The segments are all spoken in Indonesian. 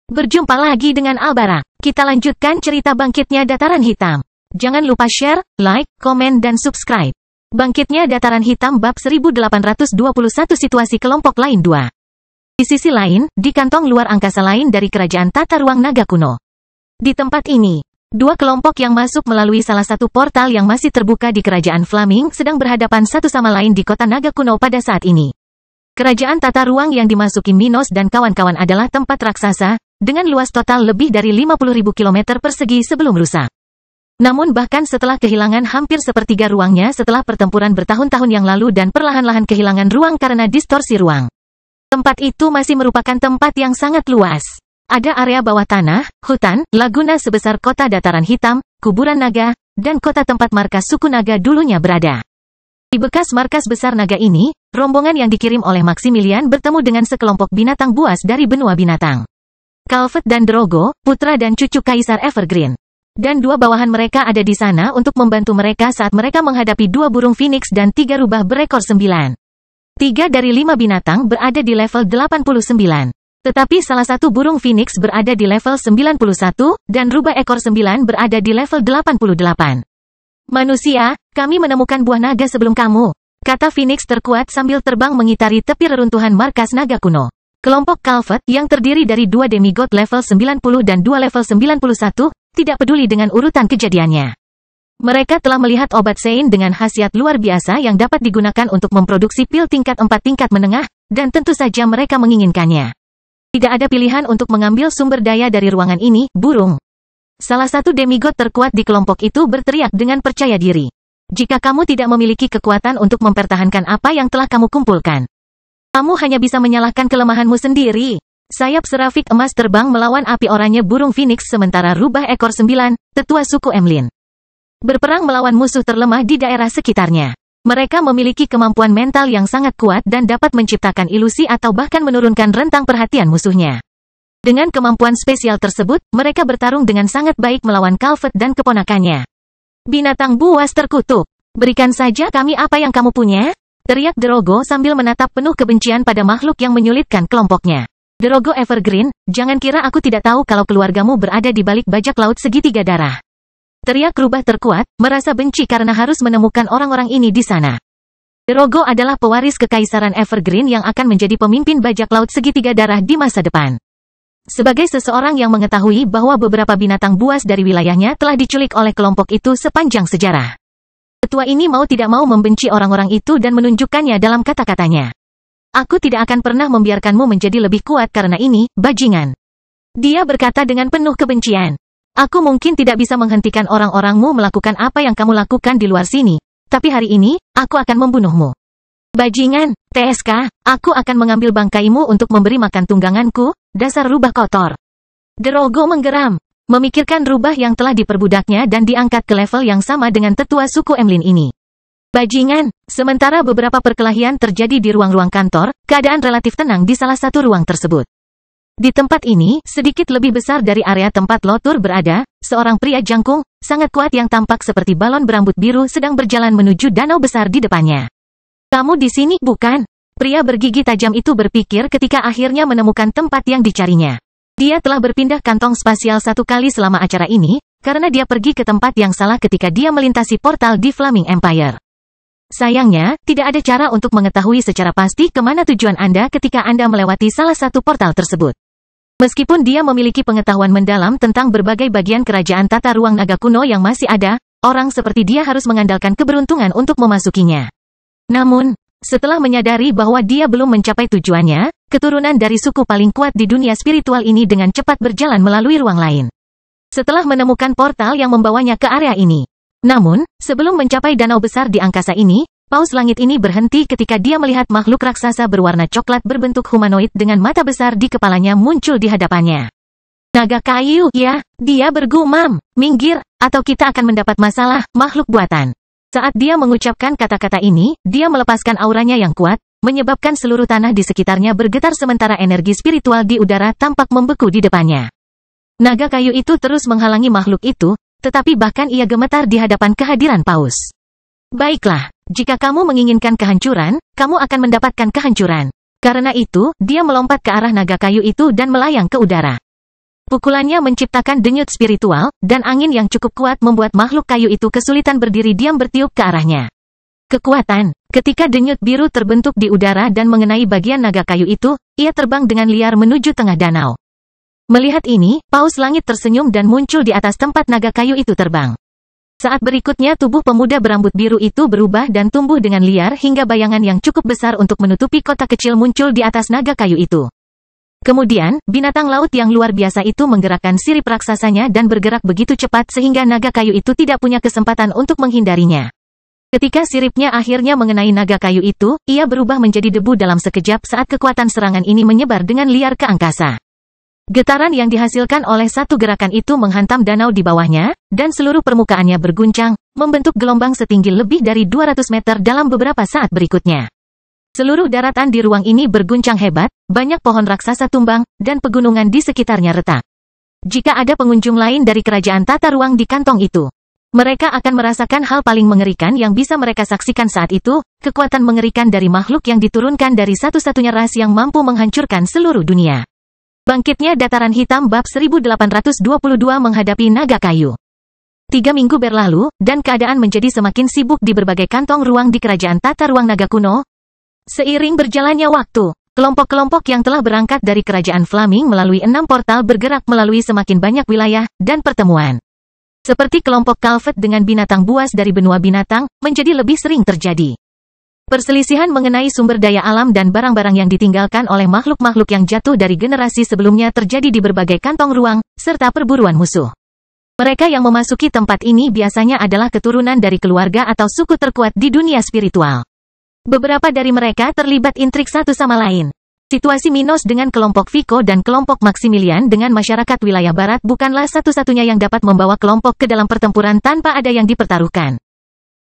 Berjumpa lagi dengan Albara. Kita lanjutkan cerita bangkitnya Dataran Hitam. Jangan lupa share, like, komen dan subscribe. Bangkitnya Dataran Hitam bab 1821 situasi kelompok lain 2. Di sisi lain, di kantong luar angkasa lain dari kerajaan tata ruang naga kuno. Di tempat ini, dua kelompok yang masuk melalui salah satu portal yang masih terbuka di kerajaan Flaming sedang berhadapan satu sama lain di kota naga kuno pada saat ini. Kerajaan tata ruang yang dimasuki Minos dan kawan-kawan adalah tempat raksasa, dengan luas total lebih dari 50.000 km persegi sebelum rusak. Namun bahkan setelah kehilangan hampir sepertiga ruangnya setelah pertempuran bertahun-tahun yang lalu dan perlahan-lahan kehilangan ruang karena distorsi ruang. Tempat itu masih merupakan tempat yang sangat luas. Ada area bawah tanah, hutan, laguna sebesar kota Dataran Hitam, kuburan naga, dan kota tempat markas suku naga dulunya berada. Di bekas markas besar naga ini, rombongan yang dikirim oleh Maximilian bertemu dengan sekelompok binatang buas dari benua binatang. Calvet dan Drogo, putra dan cucu Kaisar Evergreen. Dan dua bawahan mereka ada di sana untuk membantu mereka saat mereka menghadapi dua burung phoenix dan tiga rubah berekor 9. 3 dari 5 binatang berada di level 89. Tetapi salah satu burung phoenix berada di level 91, dan rubah ekor 9 berada di level 88. Manusia, kami menemukan buah naga sebelum kamu, kata phoenix terkuat sambil terbang mengitari tepi reruntuhan markas naga kuno. Kelompok Calvet, yang terdiri dari 2 demigod level 90 dan 2 level 91, tidak peduli dengan urutan kejadiannya. Mereka telah melihat obat Sein dengan khasiat luar biasa yang dapat digunakan untuk memproduksi pil tingkat 4 tingkat menengah, dan tentu saja mereka menginginkannya. Tidak ada pilihan untuk mengambil sumber daya dari ruangan ini, burung. Salah satu demigod terkuat di kelompok itu berteriak dengan percaya diri. Jika kamu tidak memiliki kekuatan untuk mempertahankan apa yang telah kamu kumpulkan, kamu hanya bisa menyalahkan kelemahanmu sendiri. Sayap serafik emas terbang melawan api oranye burung phoenix sementara rubah ekor 9, tetua suku Emlyn, berperang melawan musuh terlemah di daerah sekitarnya. Mereka memiliki kemampuan mental yang sangat kuat dan dapat menciptakan ilusi atau bahkan menurunkan rentang perhatian musuhnya. Dengan kemampuan spesial tersebut, mereka bertarung dengan sangat baik melawan Calvet dan keponakannya. Binatang buas terkutuk. Berikan saja kami apa yang kamu punya, teriak Drogo sambil menatap penuh kebencian pada makhluk yang menyulitkan kelompoknya. Drogo Evergreen, jangan kira aku tidak tahu kalau keluargamu berada di balik bajak laut segitiga darah. Teriak rubah terkuat, merasa benci karena harus menemukan orang-orang ini di sana. Drogo adalah pewaris kekaisaran Evergreen yang akan menjadi pemimpin bajak laut segitiga darah di masa depan. Sebagai seseorang yang mengetahui bahwa beberapa binatang buas dari wilayahnya telah diculik oleh kelompok itu sepanjang sejarah. Ketua ini mau tidak mau membenci orang-orang itu dan menunjukkannya dalam kata-katanya. Aku tidak akan pernah membiarkanmu menjadi lebih kuat karena ini, bajingan. Dia berkata dengan penuh kebencian. Aku mungkin tidak bisa menghentikan orang-orangmu melakukan apa yang kamu lakukan di luar sini, tapi hari ini, aku akan membunuhmu. Bajingan, TSK, aku akan mengambil bangkaimu untuk memberi makan tungganganku, dasar rubah kotor. Drogo menggeram, memikirkan rubah yang telah diperbudaknya dan diangkat ke level yang sama dengan tetua suku Emlyn ini. Bajingan, sementara beberapa perkelahian terjadi di ruang-ruang kantor, keadaan relatif tenang di salah satu ruang tersebut. Di tempat ini, sedikit lebih besar dari area tempat Lotur berada, seorang pria jangkung, sangat kuat yang tampak seperti balon berambut biru sedang berjalan menuju danau besar di depannya. Kamu di sini, bukan? Pria bergigi tajam itu berpikir ketika akhirnya menemukan tempat yang dicarinya. Dia telah berpindah kantong spasial 1 kali selama acara ini, karena dia pergi ke tempat yang salah ketika dia melintasi portal di Flaming Empire. Sayangnya, tidak ada cara untuk mengetahui secara pasti kemana tujuan Anda ketika Anda melewati salah satu portal tersebut. Meskipun dia memiliki pengetahuan mendalam tentang berbagai bagian kerajaan tata ruang naga kuno yang masih ada, orang seperti dia harus mengandalkan keberuntungan untuk memasukinya. Namun, setelah menyadari bahwa dia belum mencapai tujuannya, keturunan dari suku paling kuat di dunia spiritual ini dengan cepat berjalan melalui ruang lain. Setelah menemukan portal yang membawanya ke area ini. Namun, sebelum mencapai danau besar di angkasa ini, paus langit ini berhenti ketika dia melihat makhluk raksasa berwarna coklat berbentuk humanoid dengan mata besar di kepalanya muncul di hadapannya. Naga kayu, ya, dia bergumam, minggir, atau kita akan mendapat masalah, makhluk buatan. Saat dia mengucapkan kata-kata ini, dia melepaskan auranya yang kuat, menyebabkan seluruh tanah di sekitarnya bergetar sementara energi spiritual di udara tampak membeku di depannya. Naga kayu itu terus menghalangi makhluk itu, tetapi bahkan ia gemetar di hadapan kehadiran paus. Baiklah, jika kamu menginginkan kehancuran, kamu akan mendapatkan kehancuran. Karena itu, dia melompat ke arah naga kayu itu dan melayang ke udara. Pukulannya menciptakan denyut spiritual, dan angin yang cukup kuat membuat makhluk kayu itu kesulitan berdiri diam bertiup ke arahnya. Kekuatan. Ketika denyut biru terbentuk di udara dan mengenai bagian naga kayu itu, ia terbang dengan liar menuju tengah danau. Melihat ini, Paus Langit tersenyum dan muncul di atas tempat naga kayu itu terbang. Saat berikutnya tubuh pemuda berambut biru itu berubah dan tumbuh dengan liar hingga bayangan yang cukup besar untuk menutupi kota kecil muncul di atas naga kayu itu. Kemudian, binatang laut yang luar biasa itu menggerakkan sirip raksasanya dan bergerak begitu cepat sehingga naga kayu itu tidak punya kesempatan untuk menghindarinya. Ketika siripnya akhirnya mengenai naga kayu itu, ia berubah menjadi debu dalam sekejap saat kekuatan serangan ini menyebar dengan liar ke angkasa. Getaran yang dihasilkan oleh satu gerakan itu menghantam danau di bawahnya, dan seluruh permukaannya berguncang, membentuk gelombang setinggi lebih dari 200 meter dalam beberapa saat berikutnya. Seluruh daratan di ruang ini berguncang hebat, banyak pohon raksasa tumbang, dan pegunungan di sekitarnya retak. Jika ada pengunjung lain dari kerajaan tata ruang di kantong itu, mereka akan merasakan hal paling mengerikan yang bisa mereka saksikan saat itu, kekuatan mengerikan dari makhluk yang diturunkan dari satu-satunya ras yang mampu menghancurkan seluruh dunia. Bangkitnya Dataran Hitam bab 1822 menghadapi naga kayu. 3 minggu berlalu, dan keadaan menjadi semakin sibuk di berbagai kantong ruang di kerajaan tata ruang naga kuno. Seiring berjalannya waktu, kelompok-kelompok yang telah berangkat dari kerajaan Flaming melalui 6 portal bergerak melalui semakin banyak wilayah dan pertemuan. Seperti kelompok Calvet dengan binatang buas dari benua binatang, menjadi lebih sering terjadi. Perselisihan mengenai sumber daya alam dan barang-barang yang ditinggalkan oleh makhluk-makhluk yang jatuh dari generasi sebelumnya terjadi di berbagai kantong ruang, serta perburuan musuh. Mereka yang memasuki tempat ini biasanya adalah keturunan dari keluarga atau suku terkuat di dunia spiritual. Beberapa dari mereka terlibat intrik satu sama lain. Situasi Minos dengan kelompok Vico dan kelompok Maximilian dengan masyarakat wilayah barat bukanlah satu-satunya yang dapat membawa kelompok ke dalam pertempuran tanpa ada yang dipertaruhkan.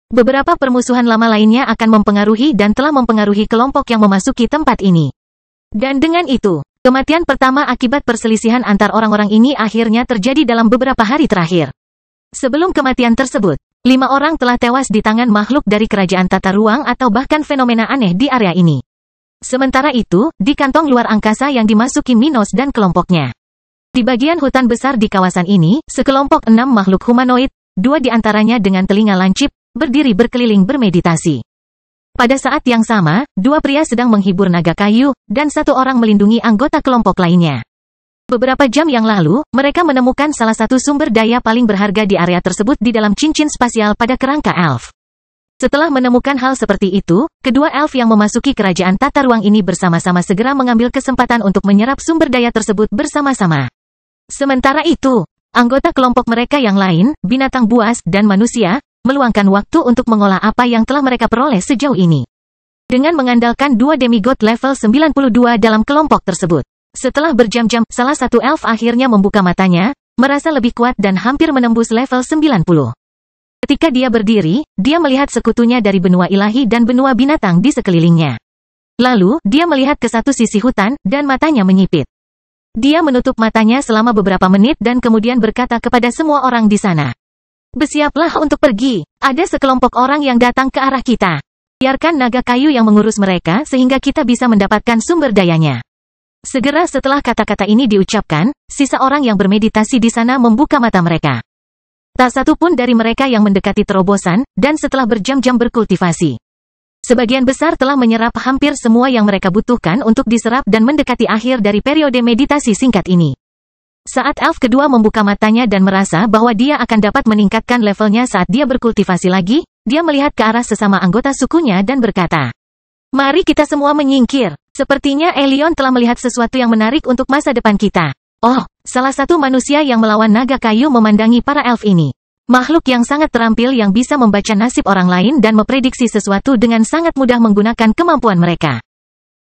Beberapa permusuhan lama lainnya akan mempengaruhi dan telah mempengaruhi kelompok yang memasuki tempat ini. Dan dengan itu, kematian pertama akibat perselisihan antar orang-orang ini akhirnya terjadi dalam beberapa hari terakhir. Sebelum kematian tersebut, 5 orang telah tewas di tangan makhluk dari kerajaan tata ruang atau bahkan fenomena aneh di area ini. Sementara itu, di kantong luar angkasa yang dimasuki Minos dan kelompoknya. Di bagian hutan besar di kawasan ini, sekelompok 6 makhluk humanoid, 2 di antaranya dengan telinga lancip, berdiri berkeliling bermeditasi. Pada saat yang sama, 2 pria sedang menghibur naga kayu, dan 1 orang melindungi anggota kelompok lainnya. Beberapa jam yang lalu, mereka menemukan salah satu sumber daya paling berharga di area tersebut di dalam cincin spasial pada kerangka elf. Setelah menemukan hal seperti itu, kedua elf yang memasuki kerajaan tata ruang ini bersama-sama segera mengambil kesempatan untuk menyerap sumber daya tersebut bersama-sama. Sementara itu, anggota kelompok mereka yang lain, binatang buas dan manusia, meluangkan waktu untuk mengolah apa yang telah mereka peroleh sejauh ini. Dengan mengandalkan 2 demigod level 92 dalam kelompok tersebut. Setelah berjam-jam, salah satu elf akhirnya membuka matanya, merasa lebih kuat dan hampir menembus level 90. Ketika dia berdiri, dia melihat sekutunya dari benua ilahi dan benua binatang di sekelilingnya. Lalu, dia melihat ke satu sisi hutan, dan matanya menyipit. Dia menutup matanya selama beberapa menit dan kemudian berkata kepada semua orang di sana. Bersiaplah untuk pergi, ada sekelompok orang yang datang ke arah kita. Biarkan naga kayu yang mengurus mereka sehingga kita bisa mendapatkan sumber dayanya. Segera setelah kata-kata ini diucapkan, sisa orang yang bermeditasi di sana membuka mata mereka. Tak satu pun dari mereka yang mendekati terobosan, dan setelah berjam-jam berkultivasi. Sebagian besar telah menyerap hampir semua yang mereka butuhkan untuk diserap dan mendekati akhir dari periode meditasi singkat ini. Saat elf kedua membuka matanya dan merasa bahwa dia akan dapat meningkatkan levelnya saat dia berkultivasi lagi, dia melihat ke arah sesama anggota sukunya dan berkata, "Mari kita semua menyingkir. Sepertinya Elion telah melihat sesuatu yang menarik untuk masa depan kita." Oh, salah satu manusia yang melawan naga kayu memandangi para elf ini. Makhluk yang sangat terampil yang bisa membaca nasib orang lain dan memprediksi sesuatu dengan sangat mudah menggunakan kemampuan mereka.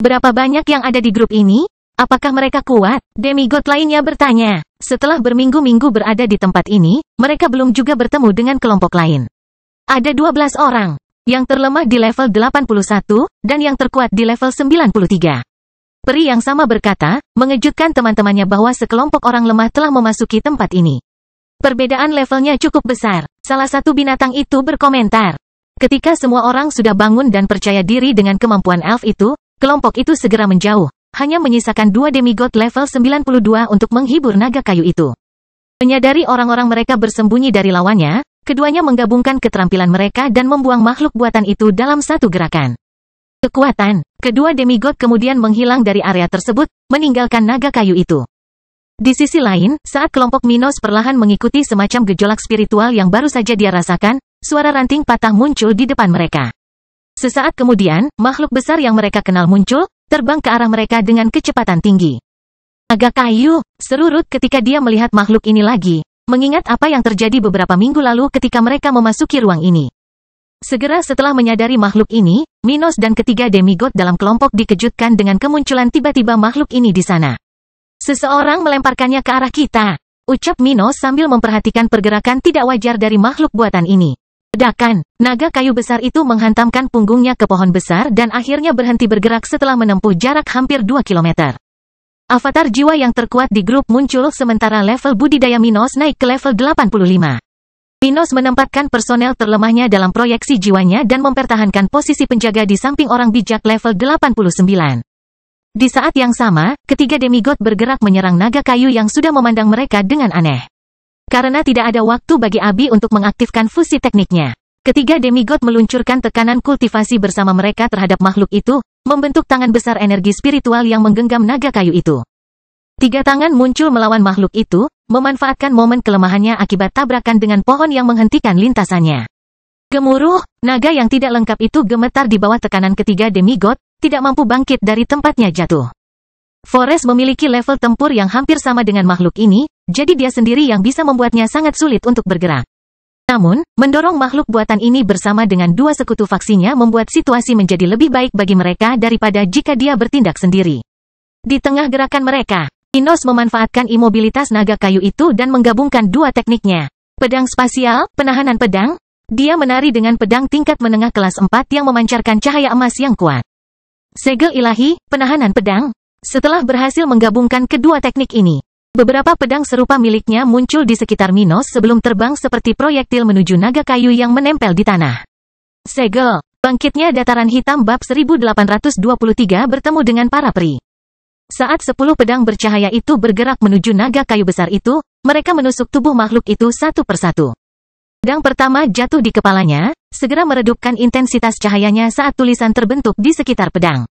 Berapa banyak yang ada di grup ini? Apakah mereka kuat? Demigod lainnya bertanya. Setelah berminggu-minggu berada di tempat ini, mereka belum juga bertemu dengan kelompok lain. Ada 12 orang. Yang terlemah di level 81, dan yang terkuat di level 93. Peri yang sama berkata, mengejutkan teman-temannya bahwa sekelompok orang lemah telah memasuki tempat ini. Perbedaan levelnya cukup besar. Salah satu binatang itu berkomentar. Ketika semua orang sudah bangun dan percaya diri dengan kemampuan elf itu, kelompok itu segera menjauh. hanya menyisakan 2 demigod level 92 untuk menghibur naga kayu itu. Menyadari orang-orang mereka bersembunyi dari lawannya, keduanya menggabungkan keterampilan mereka dan membuang makhluk buatan itu dalam satu gerakan. Kekuatan, kedua demigod kemudian menghilang dari area tersebut, meninggalkan naga kayu itu. Di sisi lain, saat kelompok Minos perlahan mengikuti semacam gejolak spiritual yang baru saja dia rasakan, suara ranting patah muncul di depan mereka. Sesaat kemudian, makhluk besar yang mereka kenal muncul, terbang ke arah mereka dengan kecepatan tinggi. Naga kayu, seru Ruth ketika dia melihat makhluk ini lagi, mengingat apa yang terjadi beberapa minggu lalu ketika mereka memasuki ruang ini. Segera setelah menyadari makhluk ini, Minos dan ketiga demigod dalam kelompok dikejutkan dengan kemunculan tiba-tiba makhluk ini di sana. Seseorang melemparkannya ke arah kita, ucap Minos sambil memperhatikan pergerakan tidak wajar dari makhluk buatan ini. Ledakan, naga kayu besar itu menghantamkan punggungnya ke pohon besar dan akhirnya berhenti bergerak setelah menempuh jarak hampir 2 km. Avatar jiwa yang terkuat di grup muncul sementara level budidaya Minos naik ke level 85. Minos menempatkan personel terlemahnya dalam proyeksi jiwanya dan mempertahankan posisi penjaga di samping orang bijak level 89. Di saat yang sama, ketiga demigod bergerak menyerang naga kayu yang sudah memandang mereka dengan aneh. Karena tidak ada waktu bagi Abi untuk mengaktifkan fusi tekniknya, ketiga demigod meluncurkan tekanan kultivasi bersama mereka terhadap makhluk itu, membentuk tangan besar energi spiritual yang menggenggam naga kayu itu. 3 tangan muncul melawan makhluk itu, memanfaatkan momen kelemahannya akibat tabrakan dengan pohon yang menghentikan lintasannya. Gemuruh, naga yang tidak lengkap itu gemetar di bawah tekanan ketiga demigod, tidak mampu bangkit dari tempatnya jatuh. Forest memiliki level tempur yang hampir sama dengan makhluk ini, jadi dia sendiri yang bisa membuatnya sangat sulit untuk bergerak. Namun, mendorong makhluk buatan ini bersama dengan 2 sekutu faksinya membuat situasi menjadi lebih baik bagi mereka daripada jika dia bertindak sendiri. Di tengah gerakan mereka, Minos memanfaatkan imobilitas naga kayu itu dan menggabungkan 2 tekniknya. Pedang spasial, penahanan pedang. Dia menari dengan pedang tingkat menengah kelas 4 yang memancarkan cahaya emas yang kuat. Segel ilahi, penahanan pedang. Setelah berhasil menggabungkan kedua teknik ini, beberapa pedang serupa miliknya muncul di sekitar Minos sebelum terbang seperti proyektil menuju naga kayu yang menempel di tanah. Segel, bangkitnya dataran hitam bab 1823 bertemu dengan para peri. Saat 10 pedang bercahaya itu bergerak menuju naga kayu besar itu, mereka menusuk tubuh makhluk itu satu persatu. Pedang pertama jatuh di kepalanya, segera meredupkan intensitas cahayanya saat tulisan terbentuk di sekitar pedang.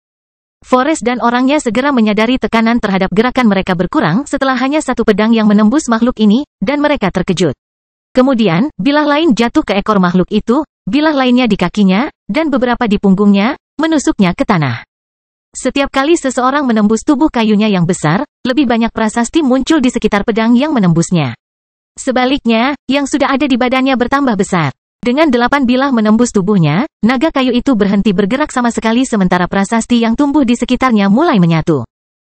Forest dan orangnya segera menyadari tekanan terhadap gerakan mereka berkurang setelah hanya 1 pedang yang menembus makhluk ini, dan mereka terkejut. Kemudian, bilah lain jatuh ke ekor makhluk itu, bilah lainnya di kakinya, dan beberapa di punggungnya, menusuknya ke tanah. Setiap kali seseorang menembus tubuh kayunya yang besar, lebih banyak prasasti muncul di sekitar pedang yang menembusnya. Sebaliknya, yang sudah ada di badannya bertambah besar. Dengan 8 bilah menembus tubuhnya, naga kayu itu berhenti bergerak sama sekali sementara prasasti yang tumbuh di sekitarnya mulai menyatu.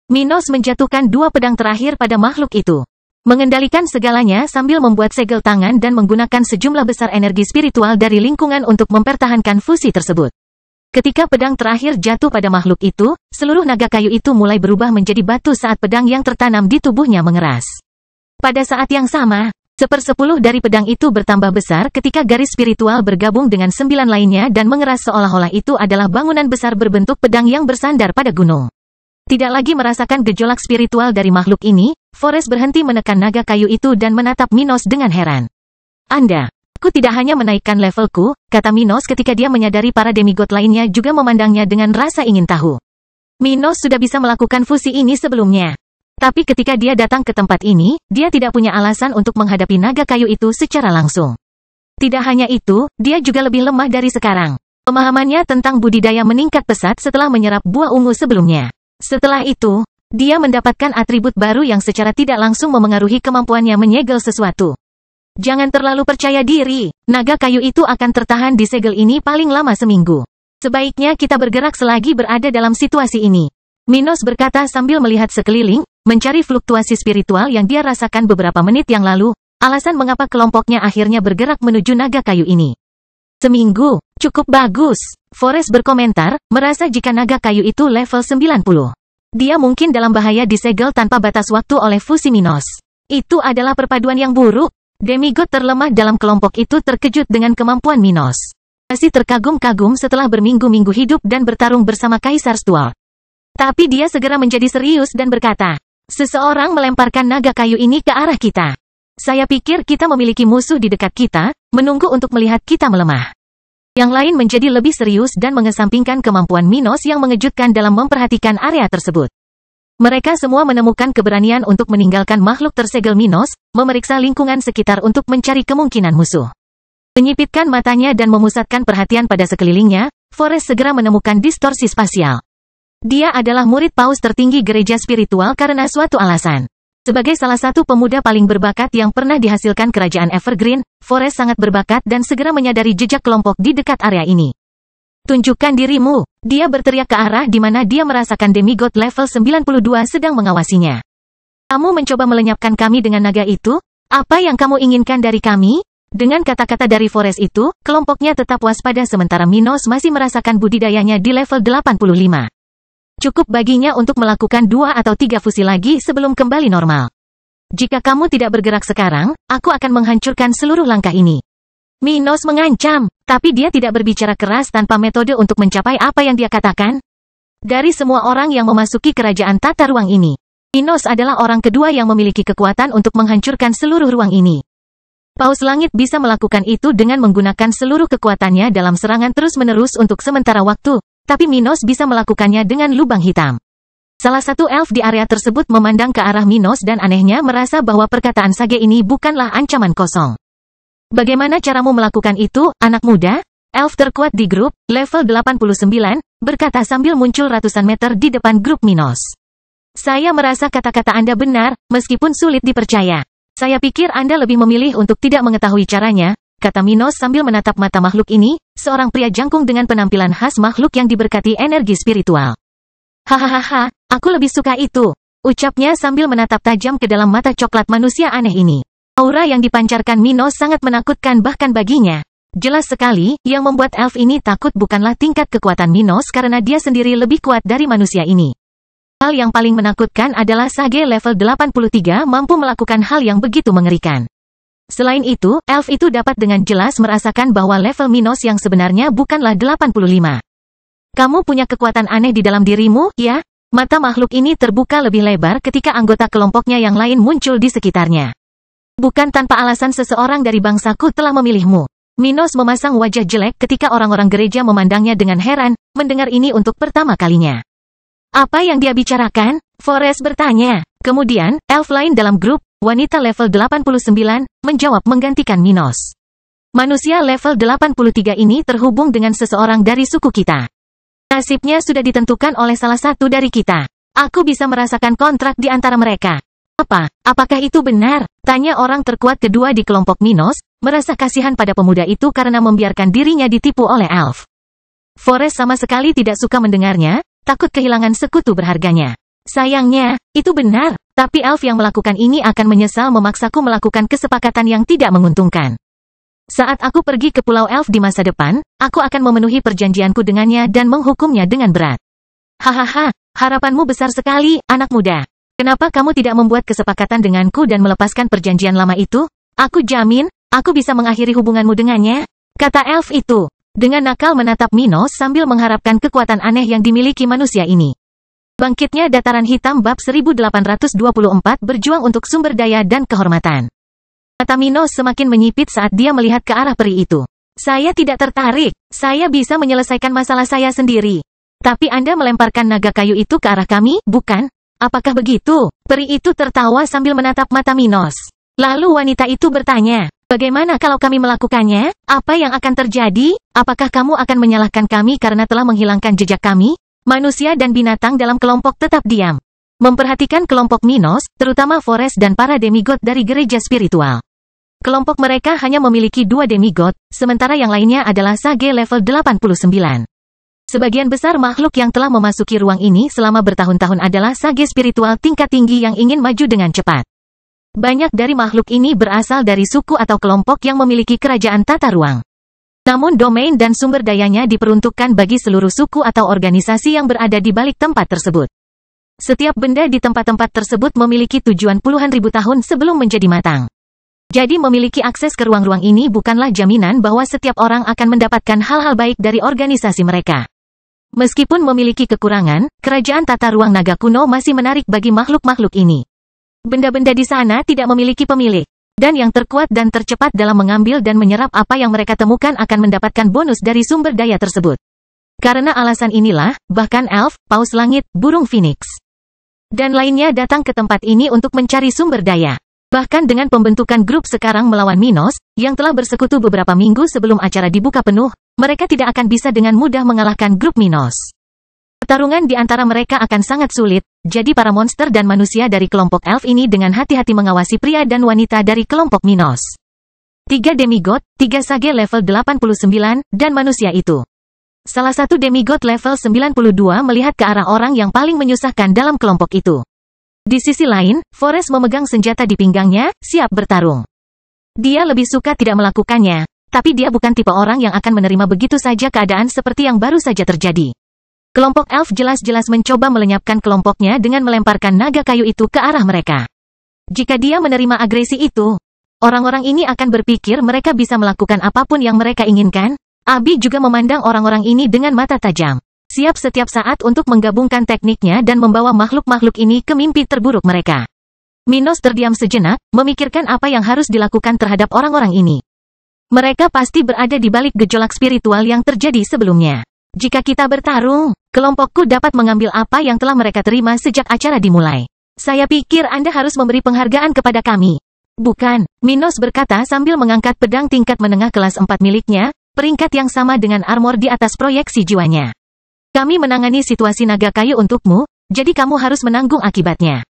Minos menjatuhkan 2 pedang terakhir pada makhluk itu. Mengendalikan segalanya sambil membuat segel tangan dan menggunakan sejumlah besar energi spiritual dari lingkungan untuk mempertahankan fusi tersebut. Ketika pedang terakhir jatuh pada makhluk itu, seluruh naga kayu itu mulai berubah menjadi batu saat pedang yang tertanam di tubuhnya mengeras. Pada saat yang sama, 1/10 dari pedang itu bertambah besar ketika garis spiritual bergabung dengan 9 lainnya dan mengeras seolah-olah itu adalah bangunan besar berbentuk pedang yang bersandar pada gunung. Tidak lagi merasakan gejolak spiritual dari makhluk ini, Forest berhenti menekan naga kayu itu dan menatap Minos dengan heran. Aku tidak hanya menaikkan levelku, kata Minos ketika dia menyadari para demigod lainnya juga memandangnya dengan rasa ingin tahu. Minos sudah bisa melakukan fusi ini sebelumnya. Tapi ketika dia datang ke tempat ini, dia tidak punya alasan untuk menghadapi naga kayu itu secara langsung. Tidak hanya itu, dia juga lebih lemah dari sekarang. Pemahamannya tentang budidaya meningkat pesat setelah menyerap buah ungu sebelumnya. Setelah itu, dia mendapatkan atribut baru yang secara tidak langsung memengaruhi kemampuannya menyegel sesuatu. Jangan terlalu percaya diri, naga kayu itu akan tertahan di segel ini paling lama seminggu. Sebaiknya kita bergerak selagi berada dalam situasi ini. Minos berkata sambil melihat sekeliling, mencari fluktuasi spiritual yang dia rasakan beberapa menit yang lalu, alasan mengapa kelompoknya akhirnya bergerak menuju naga kayu ini. Seminggu, cukup bagus, Forest berkomentar, merasa jika naga kayu itu level 90. Dia mungkin dalam bahaya disegel tanpa batas waktu oleh fusi Minos. Itu adalah perpaduan yang buruk. Demigod terlemah dalam kelompok itu terkejut dengan kemampuan Minos. Masih terkagum-kagum setelah berminggu-minggu hidup dan bertarung bersama Kaisar Stuart. Tapi dia segera menjadi serius dan berkata, seseorang melemparkan naga kayu ini ke arah kita. Saya pikir kita memiliki musuh di dekat kita, menunggu untuk melihat kita melemah. Yang lain menjadi lebih serius dan mengesampingkan kemampuan Minos yang mengejutkan dalam memperhatikan area tersebut. Mereka semua menemukan keberanian untuk meninggalkan makhluk tersegel Minos, memeriksa lingkungan sekitar untuk mencari kemungkinan musuh. Menyipitkan matanya dan memusatkan perhatian pada sekelilingnya, Forrest segera menemukan distorsi spasial. Dia adalah murid paus tertinggi gereja spiritual karena suatu alasan. Sebagai salah satu pemuda paling berbakat yang pernah dihasilkan kerajaan Evergreen, Forrest sangat berbakat dan segera menyadari jejak kelompok di dekat area ini. Tunjukkan dirimu, dia berteriak ke arah di mana dia merasakan demigod level 92 sedang mengawasinya. Kamu mencoba melenyapkan kami dengan naga itu? Apa yang kamu inginkan dari kami? Dengan kata-kata dari Forrest itu, kelompoknya tetap waspada sementara Minos masih merasakan budidayanya di level 85. Cukup baginya untuk melakukan 2 atau 3 fusi lagi sebelum kembali normal. Jika kamu tidak bergerak sekarang, aku akan menghancurkan seluruh langkah ini. Minos mengancam, tapi dia tidak berbicara keras tanpa metode untuk mencapai apa yang dia katakan. Dari semua orang yang memasuki kerajaan tata ruang ini, Minos adalah orang kedua yang memiliki kekuatan untuk menghancurkan seluruh ruang ini. Paus Langit bisa melakukan itu dengan menggunakan seluruh kekuatannya dalam serangan terus-menerus untuk sementara waktu. Tapi Minos bisa melakukannya dengan lubang hitam. Salah satu elf di area tersebut memandang ke arah Minos dan anehnya merasa bahwa perkataan Sage ini bukanlah ancaman kosong. Bagaimana caramu melakukan itu, anak muda? Elf terkuat di grup, level 89, berkata sambil muncul ratusan meter di depan grup Minos. Saya merasa kata-kata Anda benar, meskipun sulit dipercaya. Saya pikir Anda lebih memilih untuk tidak mengetahui caranya, kata Minos sambil menatap mata makhluk ini, seorang pria jangkung dengan penampilan khas makhluk yang diberkati energi spiritual. Hahaha, aku lebih suka itu, ucapnya sambil menatap tajam ke dalam mata coklat manusia aneh ini. Aura yang dipancarkan Minos sangat menakutkan bahkan baginya. Jelas sekali, yang membuat elf ini takut bukanlah tingkat kekuatan Minos karena dia sendiri lebih kuat dari manusia ini. Hal yang paling menakutkan adalah Sage level 83 mampu melakukan hal yang begitu mengerikan. Selain itu, elf itu dapat dengan jelas merasakan bahwa level Minos yang sebenarnya bukanlah 85. Kamu punya kekuatan aneh di dalam dirimu, ya? Mata makhluk ini terbuka lebih lebar ketika anggota kelompoknya yang lain muncul di sekitarnya. Bukan tanpa alasan seseorang dari bangsaku telah memilihmu. Minos memasang wajah jelek ketika orang-orang gereja memandangnya dengan heran, mendengar ini untuk pertama kalinya. Apa yang dia bicarakan? Forrest bertanya. Kemudian, elf lain dalam grup, wanita level 89, menjawab menggantikan Minos. Manusia level 83 ini terhubung dengan seseorang dari suku kita. Nasibnya sudah ditentukan oleh salah satu dari kita. Aku bisa merasakan kontrak di antara mereka. Apakah itu benar? Tanya orang terkuat kedua di kelompok Minos, merasa kasihan pada pemuda itu karena membiarkan dirinya ditipu oleh elf. Forrest sama sekali tidak suka mendengarnya, takut kehilangan sekutu berharganya. Sayangnya, itu benar. Tapi elf yang melakukan ini akan menyesal memaksaku melakukan kesepakatan yang tidak menguntungkan. Saat aku pergi ke Pulau Elf di masa depan, aku akan memenuhi perjanjianku dengannya dan menghukumnya dengan berat. Hahaha, harapanmu besar sekali, anak muda. Kenapa kamu tidak membuat kesepakatan denganku dan melepaskan perjanjian lama itu? Aku jamin, aku bisa mengakhiri hubunganmu dengannya, kata elf itu. Dengan nakal menatap Minos sambil mengharapkan kekuatan aneh yang dimiliki manusia ini. Bangkitnya Dataran Hitam bab 1824 berjuang untuk sumber daya dan kehormatan. Mata Minos semakin menyipit saat dia melihat ke arah peri itu. Saya tidak tertarik, saya bisa menyelesaikan masalah saya sendiri. Tapi Anda melemparkan naga kayu itu ke arah kami, bukan? Apakah begitu? Peri itu tertawa sambil menatap mata Minos. Lalu wanita itu bertanya, bagaimana kalau kami melakukannya? Apa yang akan terjadi? Apakah kamu akan menyalahkan kami karena telah menghilangkan jejak kami? Manusia dan binatang dalam kelompok tetap diam. Memperhatikan kelompok Minos, terutama Forrest dan para demigod dari gereja spiritual. Kelompok mereka hanya memiliki 2 demigod, sementara yang lainnya adalah Sage level 89. Sebagian besar makhluk yang telah memasuki ruang ini selama bertahun-tahun adalah Sage spiritual tingkat tinggi yang ingin maju dengan cepat. Banyak dari makhluk ini berasal dari suku atau kelompok yang memiliki kerajaan tata ruang. Namun domain dan sumber dayanya diperuntukkan bagi seluruh suku atau organisasi yang berada di balik tempat tersebut. Setiap benda di tempat-tempat tersebut memiliki tujuan puluhan ribu tahun sebelum menjadi matang. Jadi memiliki akses ke ruang-ruang ini bukanlah jaminan bahwa setiap orang akan mendapatkan hal-hal baik dari organisasi mereka. Meskipun memiliki kekurangan, kerajaan tata ruang naga kuno masih menarik bagi makhluk-makhluk ini. Benda-benda di sana tidak memiliki pemilik. Dan yang terkuat dan tercepat dalam mengambil dan menyerap apa yang mereka temukan akan mendapatkan bonus dari sumber daya tersebut. Karena alasan inilah, bahkan elf, paus langit, burung phoenix, dan lainnya datang ke tempat ini untuk mencari sumber daya. Bahkan dengan pembentukan grup sekarang melawan Minos, yang telah bersekutu beberapa minggu sebelum acara dibuka penuh, mereka tidak akan bisa dengan mudah mengalahkan grup Minos. Pertarungan di antara mereka akan sangat sulit, jadi para monster dan manusia dari kelompok elf ini dengan hati-hati mengawasi pria dan wanita dari kelompok Minos. 3 demigod, 3 sage level 89, dan manusia itu. Salah satu demigod level 92 melihat ke arah orang yang paling menyusahkan dalam kelompok itu. Di sisi lain, Forest memegang senjata di pinggangnya, siap bertarung. Dia lebih suka tidak melakukannya, tapi dia bukan tipe orang yang akan menerima begitu saja keadaan seperti yang baru saja terjadi. Kelompok elf jelas-jelas mencoba melenyapkan kelompoknya dengan melemparkan naga kayu itu ke arah mereka. Jika dia menerima agresi itu, orang-orang ini akan berpikir mereka bisa melakukan apapun yang mereka inginkan. Abi juga memandang orang-orang ini dengan mata tajam. Siap setiap saat untuk menggabungkan tekniknya dan membawa makhluk-makhluk ini ke mimpi terburuk mereka. Minos terdiam sejenak, memikirkan apa yang harus dilakukan terhadap orang-orang ini. Mereka pasti berada di balik gejolak spiritual yang terjadi sebelumnya. Jika kita bertarung, kelompokku dapat mengambil apa yang telah mereka terima sejak acara dimulai. Saya pikir Anda harus memberi penghargaan kepada kami. Bukan, Minos berkata sambil mengangkat pedang tingkat menengah kelas 4 miliknya, peringkat yang sama dengan armor di atas proyeksi jiwanya. Kami menangani situasi naga kayu untukmu, jadi kamu harus menanggung akibatnya.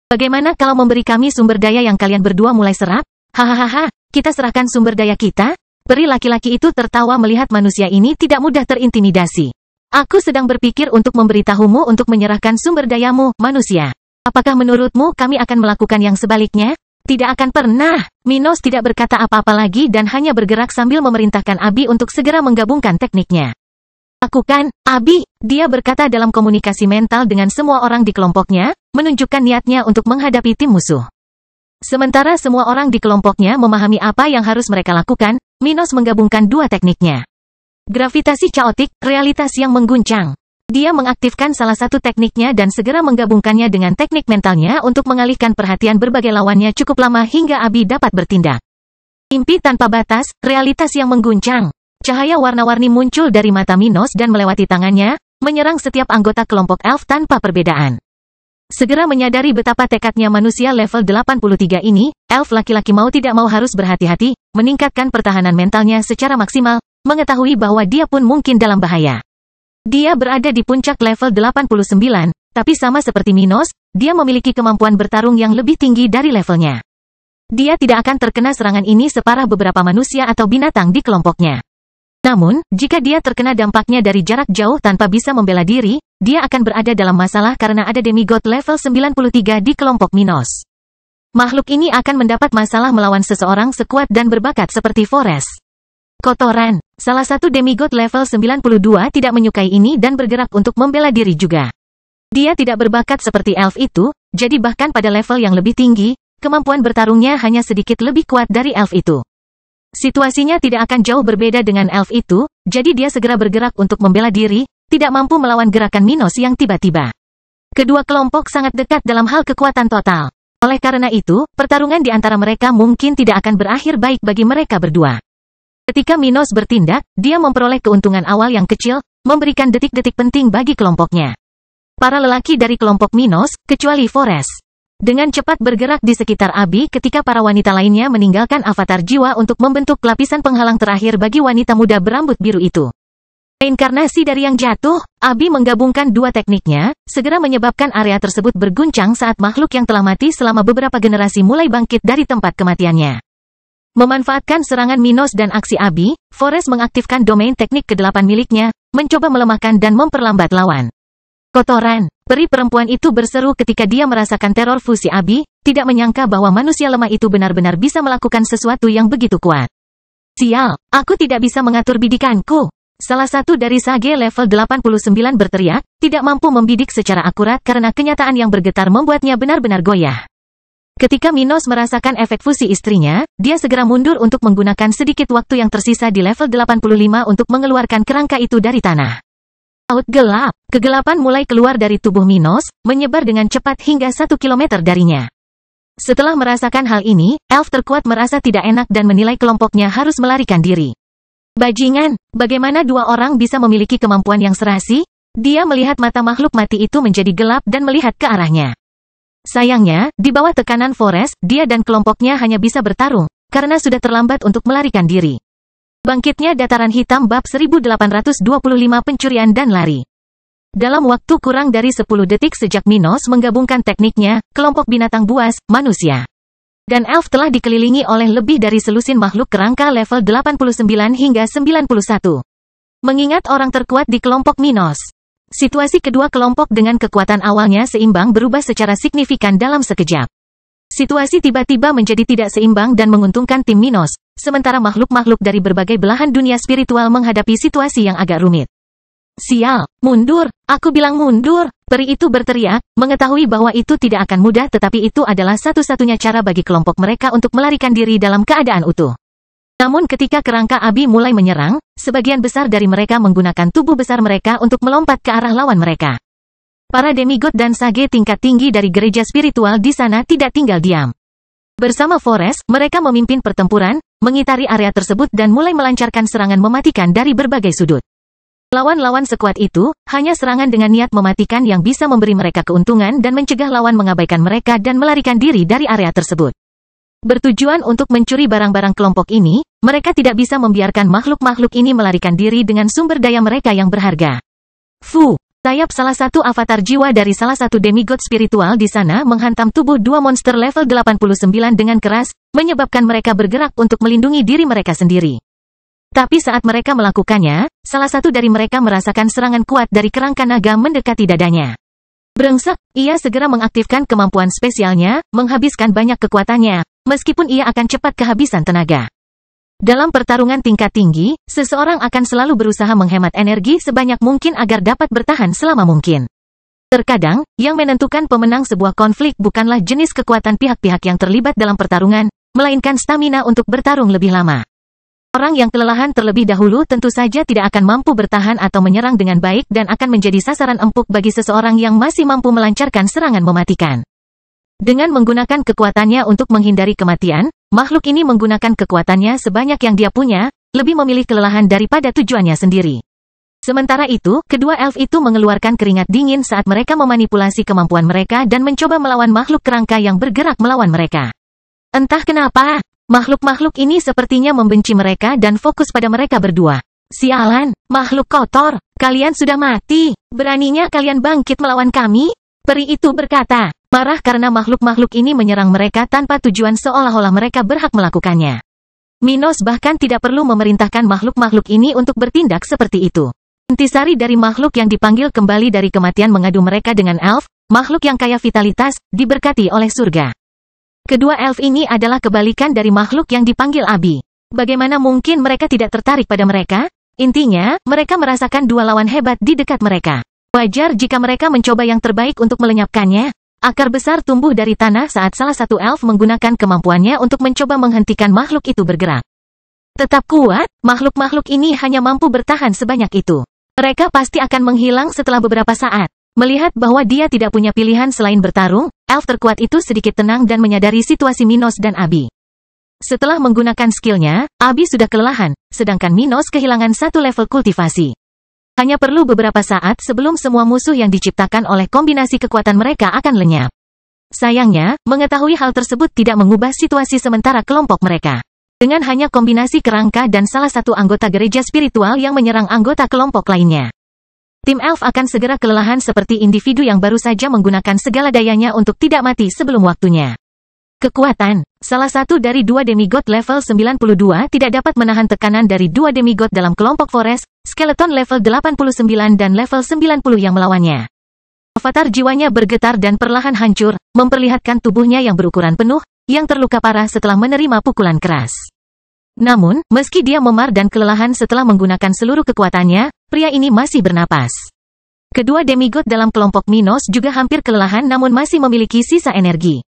Bagaimana kalau memberi kami sumber daya yang kalian berdua mulai serap? Hahaha, kita serahkan sumber daya kita? Peri laki-laki itu tertawa melihat manusia ini tidak mudah terintimidasi. Aku sedang berpikir untuk memberitahumu untuk menyerahkan sumber dayamu, manusia. Apakah menurutmu kami akan melakukan yang sebaliknya? Tidak akan pernah. Minos tidak berkata apa-apa lagi dan hanya bergerak sambil memerintahkan Abi untuk segera menggabungkan tekniknya. Lakukan, Abi, dia berkata dalam komunikasi mental dengan semua orang di kelompoknya, menunjukkan niatnya untuk menghadapi tim musuh. Sementara semua orang di kelompoknya memahami apa yang harus mereka lakukan, Minos menggabungkan dua tekniknya. Gravitasi caotik, realitas yang mengguncang. Dia mengaktifkan salah satu tekniknya dan segera menggabungkannya dengan teknik mentalnya untuk mengalihkan perhatian berbagai lawannya cukup lama hingga Abi dapat bertindak. Mimpi tanpa batas, realitas yang mengguncang. Cahaya warna-warni muncul dari mata Minos dan melewati tangannya, menyerang setiap anggota kelompok elf tanpa perbedaan. Segera menyadari betapa tekadnya manusia level 83 ini, elf laki-laki mau tidak mau harus berhati-hati, meningkatkan pertahanan mentalnya secara maksimal, mengetahui bahwa dia pun mungkin dalam bahaya. Dia berada di puncak level 89, tapi sama seperti Minos, dia memiliki kemampuan bertarung yang lebih tinggi dari levelnya. Dia tidak akan terkena serangan ini separah beberapa manusia atau binatang di kelompoknya. Namun, jika dia terkena dampaknya dari jarak jauh tanpa bisa membela diri, dia akan berada dalam masalah karena ada demigod level 93 di kelompok Minos. Makhluk ini akan mendapat masalah melawan seseorang sekuat dan berbakat seperti Forest. Kotoran, salah satu demigod level 92 tidak menyukai ini dan bergerak untuk membela diri juga. Dia tidak berbakat seperti elf itu, jadi bahkan pada level yang lebih tinggi, kemampuan bertarungnya hanya sedikit lebih kuat dari elf itu. Situasinya tidak akan jauh berbeda dengan elf itu, jadi dia segera bergerak untuk membela diri, tidak mampu melawan gerakan Minos yang tiba-tiba. Kedua kelompok sangat dekat dalam hal kekuatan total. Oleh karena itu, pertarungan di antara mereka mungkin tidak akan berakhir baik bagi mereka berdua. Ketika Minos bertindak, dia memperoleh keuntungan awal yang kecil, memberikan detik-detik penting bagi kelompoknya. Para lelaki dari kelompok Minos, kecuali Forest, dengan cepat bergerak di sekitar Abi ketika para wanita lainnya meninggalkan avatar jiwa untuk membentuk lapisan penghalang terakhir bagi wanita muda berambut biru itu. Reinkarnasi dari yang jatuh, Abi menggabungkan dua tekniknya, segera menyebabkan area tersebut berguncang saat makhluk yang telah mati selama beberapa generasi mulai bangkit dari tempat kematiannya. Memanfaatkan serangan Minos dan aksi Abi, Forest mengaktifkan domain teknik ke-8 miliknya, mencoba melemahkan dan memperlambat lawan. Kotoran, peri perempuan itu berseru ketika dia merasakan teror fusi Abi, tidak menyangka bahwa manusia lemah itu benar-benar bisa melakukan sesuatu yang begitu kuat. Sial, aku tidak bisa mengatur bidikanku. Salah satu dari sage level 89 berteriak, tidak mampu membidik secara akurat karena kenyataan yang bergetar membuatnya benar-benar goyah. Ketika Minos merasakan efek fusi istrinya, dia segera mundur untuk menggunakan sedikit waktu yang tersisa di level 85 untuk mengeluarkan kerangka itu dari tanah. Laut gelap. Kegelapan mulai keluar dari tubuh Minos, menyebar dengan cepat hingga 1 kilometer darinya. Setelah merasakan hal ini, elf terkuat merasa tidak enak dan menilai kelompoknya harus melarikan diri. Bajingan, bagaimana dua orang bisa memiliki kemampuan yang serasi? Dia melihat mata makhluk mati itu menjadi gelap dan melihat ke arahnya. Sayangnya, di bawah tekanan Forest, dia dan kelompoknya hanya bisa bertarung, karena sudah terlambat untuk melarikan diri. Bangkitnya Dataran Hitam bab 1825 pencurian dan lari. Dalam waktu kurang dari 10 detik sejak Minos menggabungkan tekniknya, kelompok binatang buas, manusia, dan elf telah dikelilingi oleh lebih dari selusin makhluk kerangka level 89 hingga 91. Mengingat orang terkuat di kelompok Minos, situasi kedua kelompok dengan kekuatan awalnya seimbang berubah secara signifikan dalam sekejap. Situasi tiba-tiba menjadi tidak seimbang dan menguntungkan tim Minos, sementara makhluk-makhluk dari berbagai belahan dunia spiritual menghadapi situasi yang agak rumit. Sial, mundur, aku bilang mundur, peri itu berteriak, mengetahui bahwa itu tidak akan mudah tetapi itu adalah satu-satunya cara bagi kelompok mereka untuk melarikan diri dalam keadaan utuh. Namun ketika kerangka Abi mulai menyerang, sebagian besar dari mereka menggunakan tubuh besar mereka untuk melompat ke arah lawan mereka. Para demigod dan sage tingkat tinggi dari gereja spiritual di sana tidak tinggal diam. Bersama Forest, mereka memimpin pertempuran, mengitari area tersebut dan mulai melancarkan serangan mematikan dari berbagai sudut. Lawan-lawan sekuat itu, hanya serangan dengan niat mematikan yang bisa memberi mereka keuntungan dan mencegah lawan mengabaikan mereka dan melarikan diri dari area tersebut. Bertujuan untuk mencuri barang-barang kelompok ini, mereka tidak bisa membiarkan makhluk-makhluk ini melarikan diri dengan sumber daya mereka yang berharga. Fu, sayap salah satu avatar jiwa dari salah satu demigod spiritual di sana menghantam tubuh dua monster level 89 dengan keras, menyebabkan mereka bergerak untuk melindungi diri mereka sendiri. Tapi saat mereka melakukannya, salah satu dari mereka merasakan serangan kuat dari kerangka naga mendekati dadanya. Brengsek, ia segera mengaktifkan kemampuan spesialnya, menghabiskan banyak kekuatannya, meskipun ia akan cepat kehabisan tenaga. Dalam pertarungan tingkat tinggi, seseorang akan selalu berusaha menghemat energi sebanyak mungkin agar dapat bertahan selama mungkin. Terkadang, yang menentukan pemenang sebuah konflik bukanlah jenis kekuatan pihak-pihak yang terlibat dalam pertarungan, melainkan stamina untuk bertarung lebih lama. Orang yang kelelahan terlebih dahulu tentu saja tidak akan mampu bertahan atau menyerang dengan baik dan akan menjadi sasaran empuk bagi seseorang yang masih mampu melancarkan serangan mematikan. Dengan menggunakan kekuatannya untuk menghindari kematian, makhluk ini menggunakan kekuatannya sebanyak yang dia punya, lebih memilih kelelahan daripada tujuannya sendiri. Sementara itu, kedua elf itu mengeluarkan keringat dingin saat mereka memanipulasi kemampuan mereka dan mencoba melawan makhluk kerangka yang bergerak melawan mereka. Entah kenapa, makhluk-makhluk ini sepertinya membenci mereka dan fokus pada mereka berdua. Sialan, makhluk kotor, kalian sudah mati, beraninya kalian bangkit melawan kami? Peri itu berkata, marah karena makhluk-makhluk ini menyerang mereka tanpa tujuan seolah-olah mereka berhak melakukannya. Minos bahkan tidak perlu memerintahkan makhluk-makhluk ini untuk bertindak seperti itu. Intisari dari makhluk yang dipanggil kembali dari kematian mengadu mereka dengan elf, makhluk yang kaya vitalitas, diberkati oleh surga. Kedua elf ini adalah kebalikan dari makhluk yang dipanggil Abi. Bagaimana mungkin mereka tidak tertarik pada mereka? Intinya, mereka merasakan dua lawan hebat di dekat mereka. Wajar jika mereka mencoba yang terbaik untuk melenyapkannya. Akar besar tumbuh dari tanah saat salah satu elf menggunakan kemampuannya untuk mencoba menghentikan makhluk itu bergerak. Tetap kuat, makhluk-makhluk ini hanya mampu bertahan sebanyak itu. Mereka pasti akan menghilang setelah beberapa saat. Melihat bahwa dia tidak punya pilihan selain bertarung, elf terkuat itu sedikit tenang dan menyadari situasi Minos dan Abi. Setelah menggunakan skillnya, Abi sudah kelelahan, sedangkan Minos kehilangan satu level kultivasi. Hanya perlu beberapa saat sebelum semua musuh yang diciptakan oleh kombinasi kekuatan mereka akan lenyap. Sayangnya, mengetahui hal tersebut tidak mengubah situasi sementara kelompok mereka. Dengan hanya kombinasi kerangka dan salah satu anggota gereja spiritual yang menyerang anggota kelompok lainnya. Tim elf akan segera kelelahan seperti individu yang baru saja menggunakan segala dayanya untuk tidak mati sebelum waktunya. Kekuatan. Salah satu dari dua demigod level 92 tidak dapat menahan tekanan dari dua demigod dalam kelompok Forest, Skeleton level 89 dan level 90 yang melawannya. Avatar jiwanya bergetar dan perlahan hancur, memperlihatkan tubuhnya yang berukuran penuh, yang terluka parah setelah menerima pukulan keras. Namun, meski dia memar dan kelelahan setelah menggunakan seluruh kekuatannya, pria ini masih bernapas. Kedua demigod dalam kelompok Minos juga hampir kelelahan namun masih memiliki sisa energi.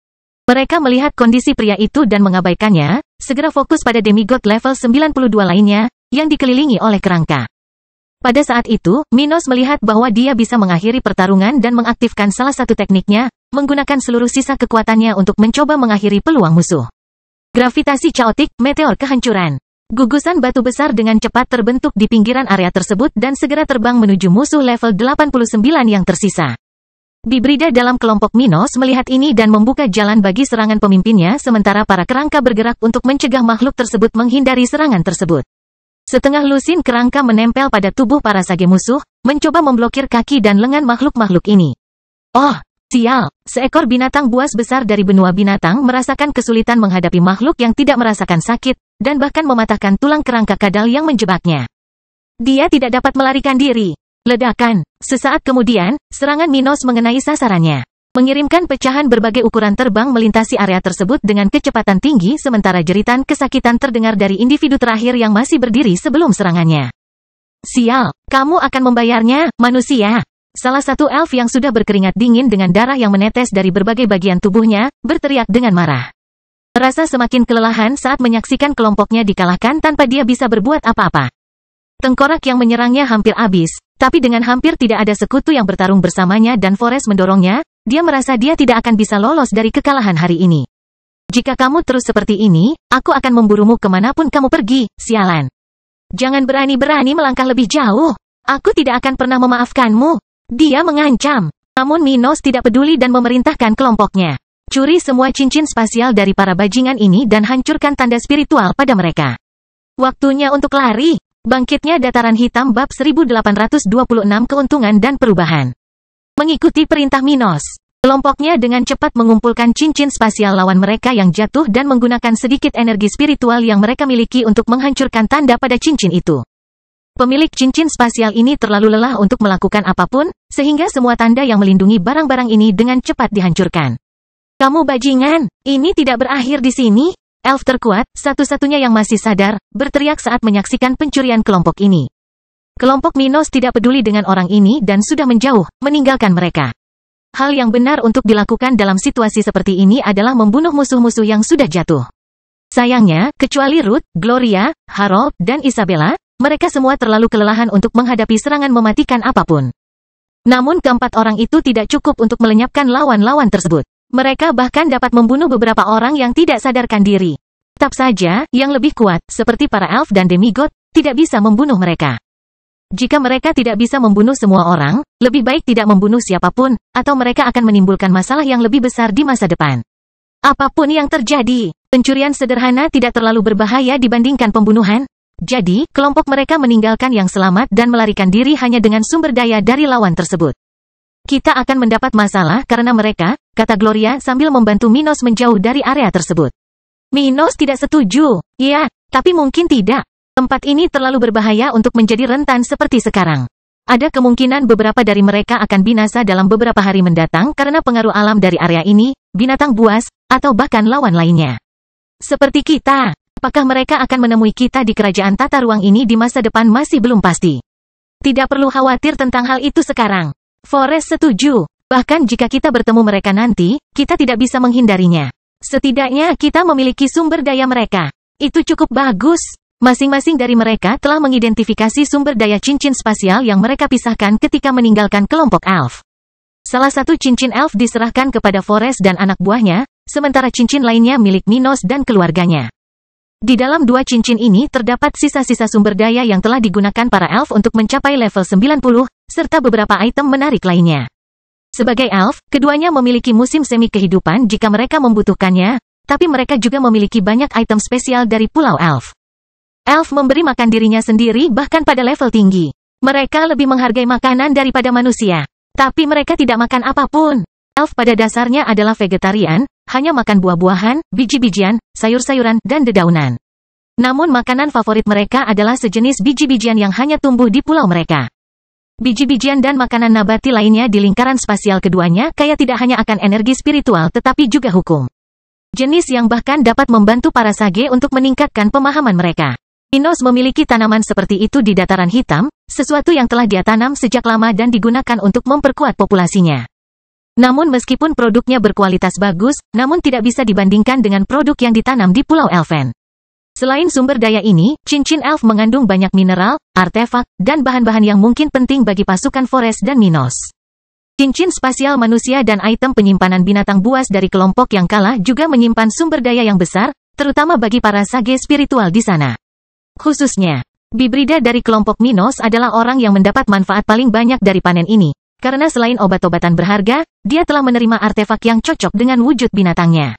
Mereka melihat kondisi pria itu dan mengabaikannya, segera fokus pada demigod level 92 lainnya, yang dikelilingi oleh kerangka. Pada saat itu, Minos melihat bahwa dia bisa mengakhiri pertarungan dan mengaktifkan salah satu tekniknya, menggunakan seluruh sisa kekuatannya untuk mencoba mengakhiri peluang musuh. Gravitasi caotik, meteor kehancuran. Gugusan batu besar dengan cepat terbentuk di pinggiran area tersebut dan segera terbang menuju musuh level 89 yang tersisa. Bibrida dalam kelompok Minos melihat ini dan membuka jalan bagi serangan pemimpinnya sementara para kerangka bergerak untuk mencegah makhluk tersebut menghindari serangan tersebut. Setengah lusin kerangka menempel pada tubuh para sage musuh, mencoba memblokir kaki dan lengan makhluk-makhluk ini. Oh, sial! Seekor binatang buas besar dari benua binatang merasakan kesulitan menghadapi makhluk yang tidak merasakan sakit, dan bahkan mematahkan tulang kerangka kadal yang menjebaknya. Dia tidak dapat melarikan diri. Ledakan. Sesaat kemudian, serangan Minos mengenai sasarannya. Mengirimkan pecahan berbagai ukuran terbang melintasi area tersebut dengan kecepatan tinggi sementara jeritan kesakitan terdengar dari individu terakhir yang masih berdiri sebelum serangannya. Sial, kamu akan membayarnya, manusia. Salah satu elf yang sudah berkeringat dingin dengan darah yang menetes dari berbagai bagian tubuhnya, berteriak dengan marah. Merasa semakin kelelahan saat menyaksikan kelompoknya dikalahkan tanpa dia bisa berbuat apa-apa. Tengkorak yang menyerangnya hampir habis, tapi dengan hampir tidak ada sekutu yang bertarung bersamanya dan Forest mendorongnya, dia merasa dia tidak akan bisa lolos dari kekalahan hari ini. Jika kamu terus seperti ini, aku akan memburumu kemanapun kamu pergi, sialan. Jangan berani-berani melangkah lebih jauh. Aku tidak akan pernah memaafkanmu. Dia mengancam. Namun Minos tidak peduli dan memerintahkan kelompoknya. Curi semua cincin spasial dari para bajingan ini dan hancurkan tanda spiritual pada mereka. Waktunya untuk lari. Bangkitnya Dataran Hitam bab 1826 keuntungan dan perubahan. Mengikuti perintah Minos, kelompoknya dengan cepat mengumpulkan cincin spasial lawan mereka yang jatuh dan menggunakan sedikit energi spiritual yang mereka miliki untuk menghancurkan tanda pada cincin itu. Pemilik cincin spasial ini terlalu lelah untuk melakukan apapun, sehingga semua tanda yang melindungi barang-barang ini dengan cepat dihancurkan. Kamu bajingan, ini tidak berakhir di sini. Elf terkuat, satu-satunya yang masih sadar, berteriak saat menyaksikan pencurian kelompok ini. Kelompok Minos tidak peduli dengan orang ini dan sudah menjauh, meninggalkan mereka. Hal yang benar untuk dilakukan dalam situasi seperti ini adalah membunuh musuh-musuh yang sudah jatuh. Sayangnya, kecuali Ruth, Gloria, Harold, dan Isabella, mereka semua terlalu kelelahan untuk menghadapi serangan mematikan apapun. Namun keempat orang itu tidak cukup untuk melenyapkan lawan-lawan tersebut. Mereka bahkan dapat membunuh beberapa orang yang tidak sadarkan diri. Tetap saja, yang lebih kuat, seperti para elf dan demigod, tidak bisa membunuh mereka. Jika mereka tidak bisa membunuh semua orang, lebih baik tidak membunuh siapapun, atau mereka akan menimbulkan masalah yang lebih besar di masa depan. Apapun yang terjadi, pencurian sederhana tidak terlalu berbahaya dibandingkan pembunuhan. Jadi, kelompok mereka meninggalkan yang selamat dan melarikan diri hanya dengan sumber daya dari lawan tersebut. Kita akan mendapat masalah karena mereka, kata Gloria sambil membantu Minos menjauh dari area tersebut. Minos tidak setuju. Ya, tapi mungkin tidak. Tempat ini terlalu berbahaya untuk menjadi rentan seperti sekarang. Ada kemungkinan beberapa dari mereka akan binasa dalam beberapa hari mendatang karena pengaruh alam dari area ini, binatang buas, atau bahkan lawan lainnya. Seperti kita, apakah mereka akan menemui kita di kerajaan tata ruang ini di masa depan masih belum pasti. Tidak perlu khawatir tentang hal itu sekarang. Forest setuju. Bahkan jika kita bertemu mereka nanti, kita tidak bisa menghindarinya. Setidaknya kita memiliki sumber daya mereka. Itu cukup bagus. Masing-masing dari mereka telah mengidentifikasi sumber daya cincin spasial yang mereka pisahkan ketika meninggalkan kelompok elf. Salah satu cincin elf diserahkan kepada Forest dan anak buahnya, sementara cincin lainnya milik Minos dan keluarganya. Di dalam dua cincin ini terdapat sisa-sisa sumber daya yang telah digunakan para elf untuk mencapai level 90, serta beberapa item menarik lainnya. Sebagai elf, keduanya memiliki musim semi kehidupan jika mereka membutuhkannya, tapi mereka juga memiliki banyak item spesial dari Pulau Elf. Elf memberi makan dirinya sendiri bahkan pada level tinggi. Mereka lebih menghargai makanan daripada manusia. Tapi mereka tidak makan apapun. Elf pada dasarnya adalah vegetarian, hanya makan buah-buahan, biji-bijian, sayur-sayuran, dan dedaunan. Namun makanan favorit mereka adalah sejenis biji-bijian yang hanya tumbuh di pulau mereka. Biji-bijian dan makanan nabati lainnya di lingkaran spasial keduanya kaya tidak hanya akan energi spiritual tetapi juga hukum. Jenis yang bahkan dapat membantu para sage untuk meningkatkan pemahaman mereka. Minos memiliki tanaman seperti itu di Dataran Hitam, sesuatu yang telah dia tanam sejak lama dan digunakan untuk memperkuat populasinya. Namun meskipun produknya berkualitas bagus, namun tidak bisa dibandingkan dengan produk yang ditanam di Pulau Elven. Selain sumber daya ini, cincin elf mengandung banyak mineral, artefak, dan bahan-bahan yang mungkin penting bagi pasukan Forest dan Minos. Cincin spasial manusia dan item penyimpanan binatang buas dari kelompok yang kalah juga menyimpan sumber daya yang besar, terutama bagi para sage spiritual di sana. Khususnya, Bibrida dari kelompok Minos adalah orang yang mendapat manfaat paling banyak dari panen ini, karena selain obat-obatan berharga, dia telah menerima artefak yang cocok dengan wujud binatangnya.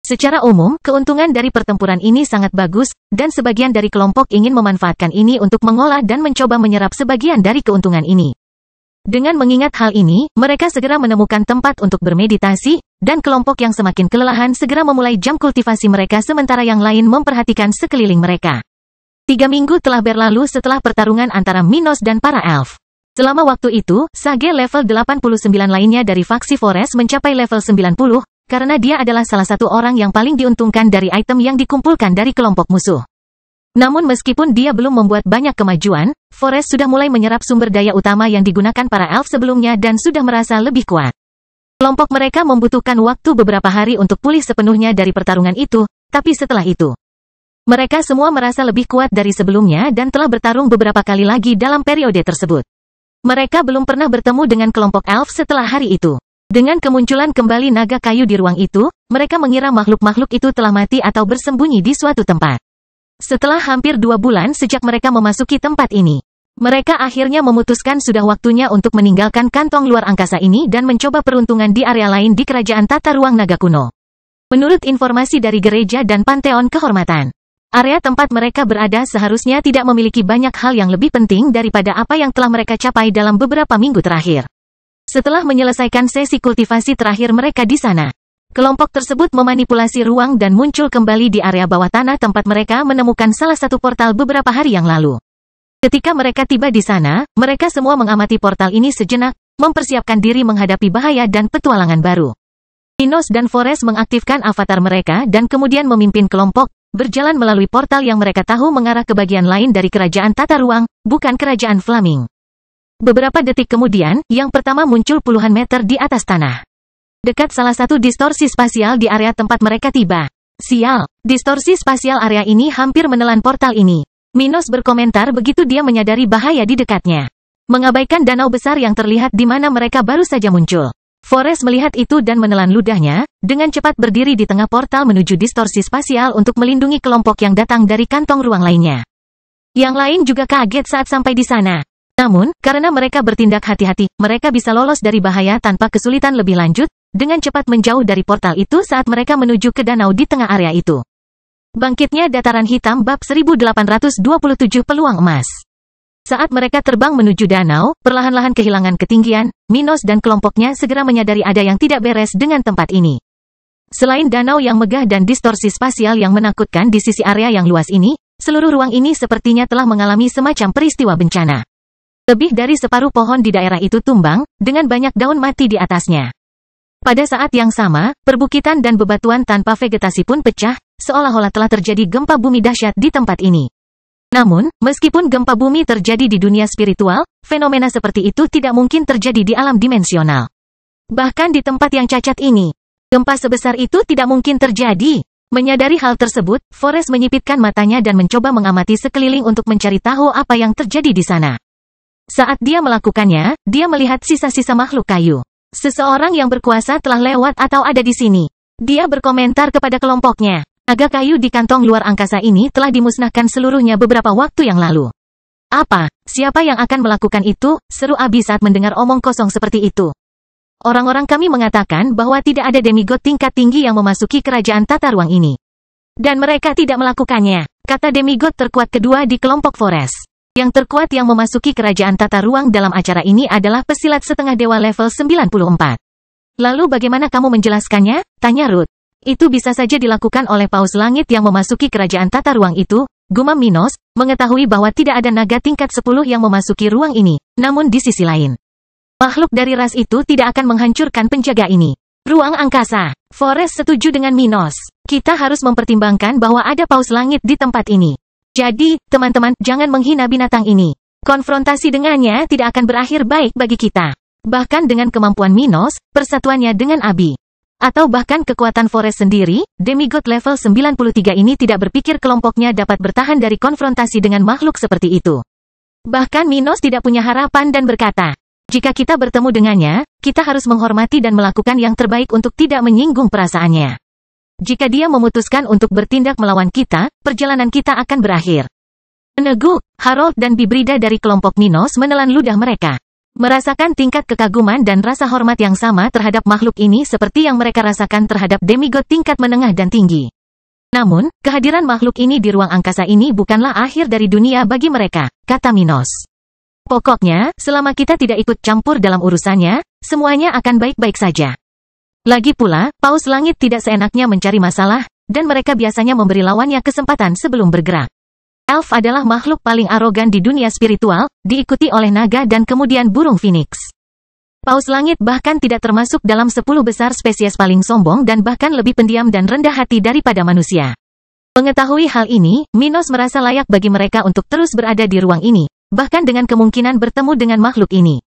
Secara umum, keuntungan dari pertempuran ini sangat bagus, dan sebagian dari kelompok ingin memanfaatkan ini untuk mengolah dan mencoba menyerap sebagian dari keuntungan ini. Dengan mengingat hal ini, mereka segera menemukan tempat untuk bermeditasi, dan kelompok yang semakin kelelahan segera memulai jam kultivasi mereka sementara yang lain memperhatikan sekeliling mereka. 3 minggu telah berlalu setelah pertarungan antara Minos dan para elf. Selama waktu itu, sage level 89 lainnya dari faksi Forest mencapai level 90, karena dia adalah salah satu orang yang paling diuntungkan dari item yang dikumpulkan dari kelompok musuh. Namun meskipun dia belum membuat banyak kemajuan, Forest sudah mulai menyerap sumber daya utama yang digunakan para elf sebelumnya dan sudah merasa lebih kuat. Kelompok mereka membutuhkan waktu beberapa hari untuk pulih sepenuhnya dari pertarungan itu, tapi setelah itu, mereka semua merasa lebih kuat dari sebelumnya dan telah bertarung beberapa kali lagi dalam periode tersebut. Mereka belum pernah bertemu dengan kelompok elf setelah hari itu. Dengan kemunculan kembali naga kayu di ruang itu, mereka mengira makhluk-makhluk itu telah mati atau bersembunyi di suatu tempat. Setelah hampir 2 bulan sejak mereka memasuki tempat ini, mereka akhirnya memutuskan sudah waktunya untuk meninggalkan kantong luar angkasa ini dan mencoba peruntungan di area lain di kerajaan tata ruang naga kuno. Menurut informasi dari gereja dan panteon kehormatan, area tempat mereka berada seharusnya tidak memiliki banyak hal yang lebih penting daripada apa yang telah mereka capai dalam beberapa minggu terakhir. Setelah menyelesaikan sesi kultivasi terakhir mereka di sana, kelompok tersebut memanipulasi ruang dan muncul kembali di area bawah tanah tempat mereka menemukan salah satu portal beberapa hari yang lalu. Ketika mereka tiba di sana, mereka semua mengamati portal ini sejenak, mempersiapkan diri menghadapi bahaya dan petualangan baru. Minos dan Forest mengaktifkan avatar mereka dan kemudian memimpin kelompok, berjalan melalui portal yang mereka tahu mengarah ke bagian lain dari kerajaan tata ruang, bukan kerajaan Flaming. Beberapa detik kemudian, yang pertama muncul puluhan meter di atas tanah. Dekat salah satu distorsi spasial di area tempat mereka tiba. Sial, distorsi spasial area ini hampir menelan portal ini. Minos berkomentar begitu dia menyadari bahaya di dekatnya. Mengabaikan danau besar yang terlihat di mana mereka baru saja muncul. Forest melihat itu dan menelan ludahnya, dengan cepat berdiri di tengah portal menuju distorsi spasial untuk melindungi kelompok yang datang dari kantong ruang lainnya. Yang lain juga kaget saat sampai di sana. Namun, karena mereka bertindak hati-hati, mereka bisa lolos dari bahaya tanpa kesulitan lebih lanjut, dengan cepat menjauh dari portal itu saat mereka menuju ke danau di tengah area itu. Bangkitnya Dataran Hitam bab 1827 Peluang Emas. Saat mereka terbang menuju danau, perlahan-lahan kehilangan ketinggian, Minos dan kelompoknya segera menyadari ada yang tidak beres dengan tempat ini. Selain danau yang megah dan distorsi spasial yang menakutkan di sisi area yang luas ini, seluruh ruang ini sepertinya telah mengalami semacam peristiwa bencana. Lebih dari separuh pohon di daerah itu tumbang, dengan banyak daun mati di atasnya. Pada saat yang sama, perbukitan dan bebatuan tanpa vegetasi pun pecah, seolah-olah telah terjadi gempa bumi dahsyat di tempat ini. Namun, meskipun gempa bumi terjadi di dunia spiritual, fenomena seperti itu tidak mungkin terjadi di alam dimensional. Bahkan di tempat yang cacat ini, gempa sebesar itu tidak mungkin terjadi. Menyadari hal tersebut, Forest menyipitkan matanya dan mencoba mengamati sekeliling untuk mencari tahu apa yang terjadi di sana. Saat dia melakukannya, dia melihat sisa-sisa makhluk kayu. Seseorang yang berkuasa telah lewat atau ada di sini. Dia berkomentar kepada kelompoknya. Naga kayu di kantong luar angkasa ini telah dimusnahkan seluruhnya beberapa waktu yang lalu. Apa? Siapa yang akan melakukan itu? Seru Abi saat mendengar omong kosong seperti itu. Orang-orang kami mengatakan bahwa tidak ada demigod tingkat tinggi yang memasuki kerajaan tata ruang ini. Dan mereka tidak melakukannya, kata demigod terkuat kedua di kelompok Forest. Yang terkuat yang memasuki kerajaan tata ruang dalam acara ini adalah pesilat setengah dewa level 94. Lalu bagaimana kamu menjelaskannya? Tanya Ruth. Itu bisa saja dilakukan oleh Paus Langit yang memasuki kerajaan tata ruang itu, gumam Minos, mengetahui bahwa tidak ada naga tingkat 10 yang memasuki ruang ini. Namun di sisi lain, makhluk dari ras itu tidak akan menghancurkan penjaga ini. Ruang angkasa. Forest setuju dengan Minos. Kita harus mempertimbangkan bahwa ada Paus Langit di tempat ini. Jadi, teman-teman, jangan menghina binatang ini. Konfrontasi dengannya tidak akan berakhir baik bagi kita. Bahkan dengan kemampuan Minos, persatuannya dengan Abi atau bahkan kekuatan Forest sendiri, demigod level 93 ini tidak berpikir kelompoknya dapat bertahan dari konfrontasi dengan makhluk seperti itu. Bahkan Minos tidak punya harapan dan berkata, jika kita bertemu dengannya, kita harus menghormati dan melakukan yang terbaik untuk tidak menyinggung perasaannya. Jika dia memutuskan untuk bertindak melawan kita, perjalanan kita akan berakhir. Meneguk, Harold dan Bibrida dari kelompok Minos menelan ludah mereka. Merasakan tingkat kekaguman dan rasa hormat yang sama terhadap makhluk ini seperti yang mereka rasakan terhadap demigod tingkat menengah dan tinggi. Namun, kehadiran makhluk ini di ruang angkasa ini bukanlah akhir dari dunia bagi mereka, kata Minos. Pokoknya, selama kita tidak ikut campur dalam urusannya, semuanya akan baik-baik saja. Lagi pula, Paus Langit tidak seenaknya mencari masalah, dan mereka biasanya memberi lawannya kesempatan sebelum bergerak. Elf adalah makhluk paling arogan di dunia spiritual, diikuti oleh naga dan kemudian burung phoenix. Paus Langit bahkan tidak termasuk dalam 10 besar spesies paling sombong dan bahkan lebih pendiam dan rendah hati daripada manusia. Mengetahui hal ini, Minos merasa layak bagi mereka untuk terus berada di ruang ini, bahkan dengan kemungkinan bertemu dengan makhluk ini.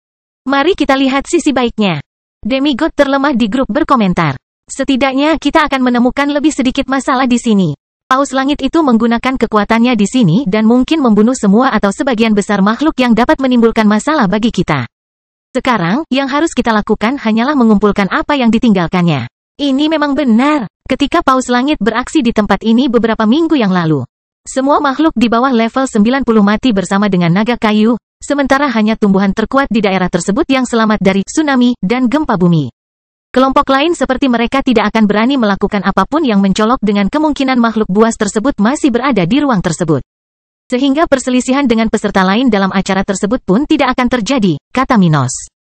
Mari kita lihat sisi baiknya. Demigod terlemah di grup berkomentar. Setidaknya kita akan menemukan lebih sedikit masalah di sini. Paus Langit itu menggunakan kekuatannya di sini dan mungkin membunuh semua atau sebagian besar makhluk yang dapat menimbulkan masalah bagi kita. Sekarang, yang harus kita lakukan hanyalah mengumpulkan apa yang ditinggalkannya. Ini memang benar. Ketika Paus Langit beraksi di tempat ini beberapa minggu yang lalu, semua makhluk di bawah level 90 mati bersama dengan naga kayu, sementara hanya tumbuhan terkuat di daerah tersebut yang selamat dari tsunami dan gempa bumi. Kelompok lain seperti mereka tidak akan berani melakukan apapun yang mencolok dengan kemungkinan makhluk buas tersebut masih berada di ruang tersebut. Sehingga perselisihan dengan peserta lain dalam acara tersebut pun tidak akan terjadi, kata Minos.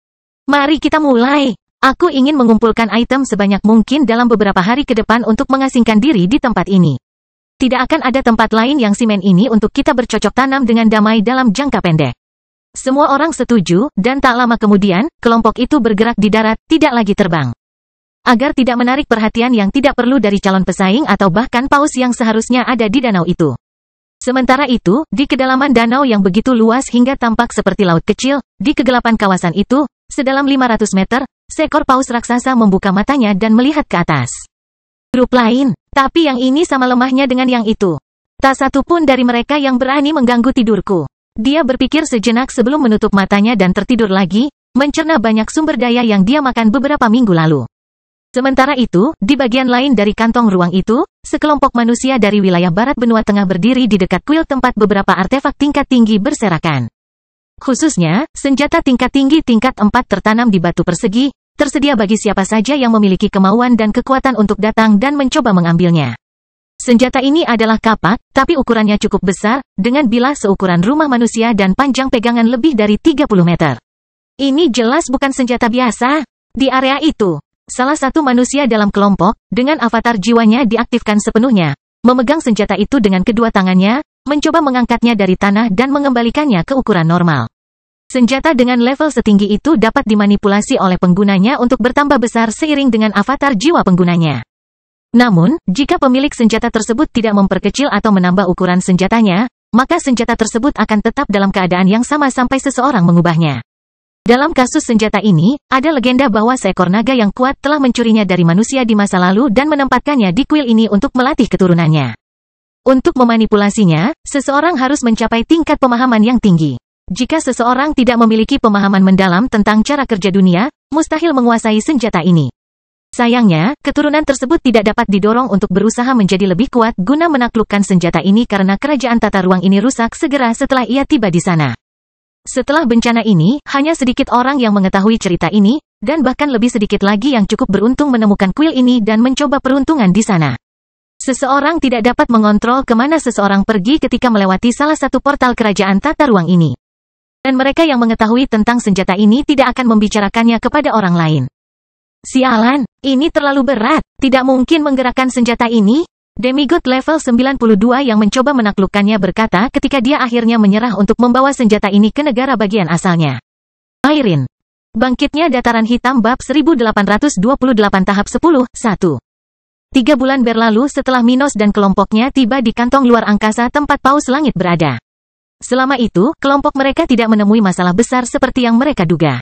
Mari kita mulai. Aku ingin mengumpulkan item sebanyak mungkin dalam beberapa hari ke depan untuk mengasingkan diri di tempat ini. Tidak akan ada tempat lain yang simen ini untuk kita bercocok tanam dengan damai dalam jangka pendek. Semua orang setuju, dan tak lama kemudian, kelompok itu bergerak di darat, tidak lagi terbang. Agar tidak menarik perhatian yang tidak perlu dari calon pesaing atau bahkan paus yang seharusnya ada di danau itu. Sementara itu, di kedalaman danau yang begitu luas hingga tampak seperti laut kecil, di kegelapan kawasan itu, sedalam 500 meter, seekor paus raksasa membuka matanya dan melihat ke atas. Grup lain, tapi yang ini sama lemahnya dengan yang itu. Tak satu pun dari mereka yang berani mengganggu tidurku. Dia berpikir sejenak sebelum menutup matanya dan tertidur lagi, mencerna banyak sumber daya yang dia makan beberapa minggu lalu. Sementara itu, di bagian lain dari kantong ruang itu, sekelompok manusia dari wilayah barat benua tengah berdiri di dekat kuil tempat beberapa artefak tingkat tinggi berserakan. Khususnya, senjata tingkat tinggi tingkat 4 tertanam di batu persegi, tersedia bagi siapa saja yang memiliki kemauan dan kekuatan untuk datang dan mencoba mengambilnya. Senjata ini adalah kapak, tapi ukurannya cukup besar, dengan bilah seukuran rumah manusia dan panjang pegangan lebih dari 30 meter. Ini jelas bukan senjata biasa. Di area itu, salah satu manusia dalam kelompok, dengan avatar jiwanya diaktifkan sepenuhnya, memegang senjata itu dengan kedua tangannya, mencoba mengangkatnya dari tanah dan mengembalikannya ke ukuran normal. Senjata dengan level setinggi itu dapat dimanipulasi oleh penggunanya untuk bertambah besar seiring dengan avatar jiwa penggunanya. Namun, jika pemilik senjata tersebut tidak memperkecil atau menambah ukuran senjatanya, maka senjata tersebut akan tetap dalam keadaan yang sama sampai seseorang mengubahnya. Dalam kasus senjata ini, ada legenda bahwa seekor naga yang kuat telah mencurinya dari manusia di masa lalu dan menempatkannya di kuil ini untuk melatih keturunannya. Untuk memanipulasinya, seseorang harus mencapai tingkat pemahaman yang tinggi. Jika seseorang tidak memiliki pemahaman mendalam tentang cara kerja dunia, mustahil menguasai senjata ini. Sayangnya, keturunan tersebut tidak dapat didorong untuk berusaha menjadi lebih kuat guna menaklukkan senjata ini karena kerajaan tata ruang ini rusak segera setelah ia tiba di sana. Setelah bencana ini, hanya sedikit orang yang mengetahui cerita ini, dan bahkan lebih sedikit lagi yang cukup beruntung menemukan kuil ini dan mencoba peruntungan di sana. Seseorang tidak dapat mengontrol kemana seseorang pergi ketika melewati salah satu portal kerajaan tata ruang ini. Dan mereka yang mengetahui tentang senjata ini tidak akan membicarakannya kepada orang lain. Sialan, ini terlalu berat, tidak mungkin menggerakkan senjata ini. Demigod level 92 yang mencoba menaklukkannya berkata ketika dia akhirnya menyerah untuk membawa senjata ini ke negara bagian asalnya. Irene. Bangkitnya Dataran Hitam Bab 1828 tahap 10, 1. 3 bulan berlalu setelah Minos dan kelompoknya tiba di kantong luar angkasa tempat Paus Langit berada. Selama itu, kelompok mereka tidak menemui masalah besar seperti yang mereka duga.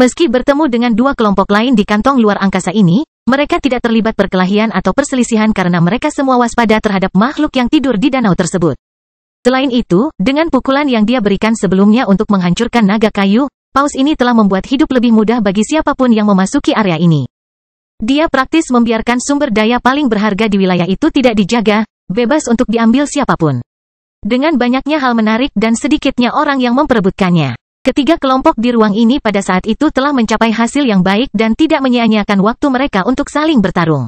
Meski bertemu dengan dua kelompok lain di kantong luar angkasa ini, mereka tidak terlibat perkelahian atau perselisihan karena mereka semua waspada terhadap makhluk yang tidur di danau tersebut. Selain itu, dengan pukulan yang dia berikan sebelumnya untuk menghancurkan naga kayu, paus ini telah membuat hidup lebih mudah bagi siapapun yang memasuki area ini. Dia praktis membiarkan sumber daya paling berharga di wilayah itu tidak dijaga, bebas untuk diambil siapapun. Dengan banyaknya hal menarik dan sedikitnya orang yang memperebutkannya, ketiga kelompok di ruang ini pada saat itu telah mencapai hasil yang baik dan tidak menyia-nyiakan waktu mereka untuk saling bertarung.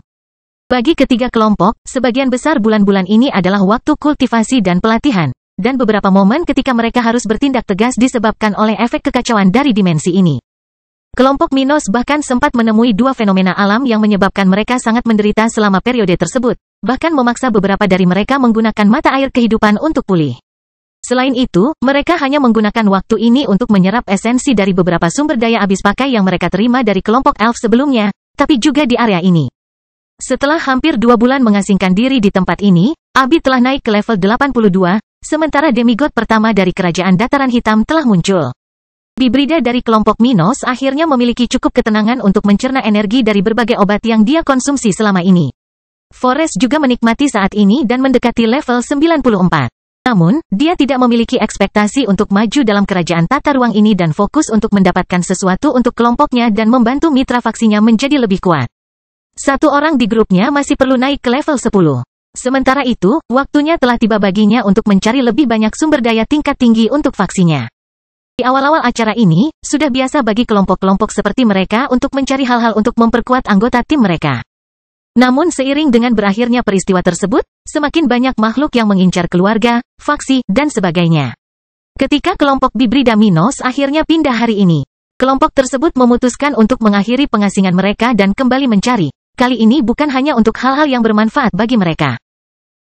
Bagi ketiga kelompok, sebagian besar bulan-bulan ini adalah waktu kultivasi dan pelatihan, dan beberapa momen ketika mereka harus bertindak tegas disebabkan oleh efek kekacauan dari dimensi ini. Kelompok Minos bahkan sempat menemui dua fenomena alam yang menyebabkan mereka sangat menderita selama periode tersebut, bahkan memaksa beberapa dari mereka menggunakan mata air kehidupan untuk pulih. Selain itu, mereka hanya menggunakan waktu ini untuk menyerap esensi dari beberapa sumber daya habis pakai yang mereka terima dari kelompok elf sebelumnya, tapi juga di area ini. Setelah hampir 2 bulan mengasingkan diri di tempat ini, Abi telah naik ke level 82, sementara demigod pertama dari kerajaan dataran hitam telah muncul. Bibrida dari kelompok Minos akhirnya memiliki cukup ketenangan untuk mencerna energi dari berbagai obat yang dia konsumsi selama ini. Forest juga menikmati saat ini dan mendekati level 94. Namun, dia tidak memiliki ekspektasi untuk maju dalam kerajaan tata ruang ini dan fokus untuk mendapatkan sesuatu untuk kelompoknya dan membantu mitra faksinya menjadi lebih kuat. Satu orang di grupnya masih perlu naik ke level 10. Sementara itu, waktunya telah tiba baginya untuk mencari lebih banyak sumber daya tingkat tinggi untuk faksinya. Di awal-awal acara ini, sudah biasa bagi kelompok-kelompok seperti mereka untuk mencari hal-hal untuk memperkuat anggota tim mereka. Namun seiring dengan berakhirnya peristiwa tersebut, semakin banyak makhluk yang mengincar keluarga, faksi, dan sebagainya. Ketika kelompok Bibrida Minos akhirnya pindah hari ini, kelompok tersebut memutuskan untuk mengakhiri pengasingan mereka dan kembali mencari, kali ini bukan hanya untuk hal-hal yang bermanfaat bagi mereka.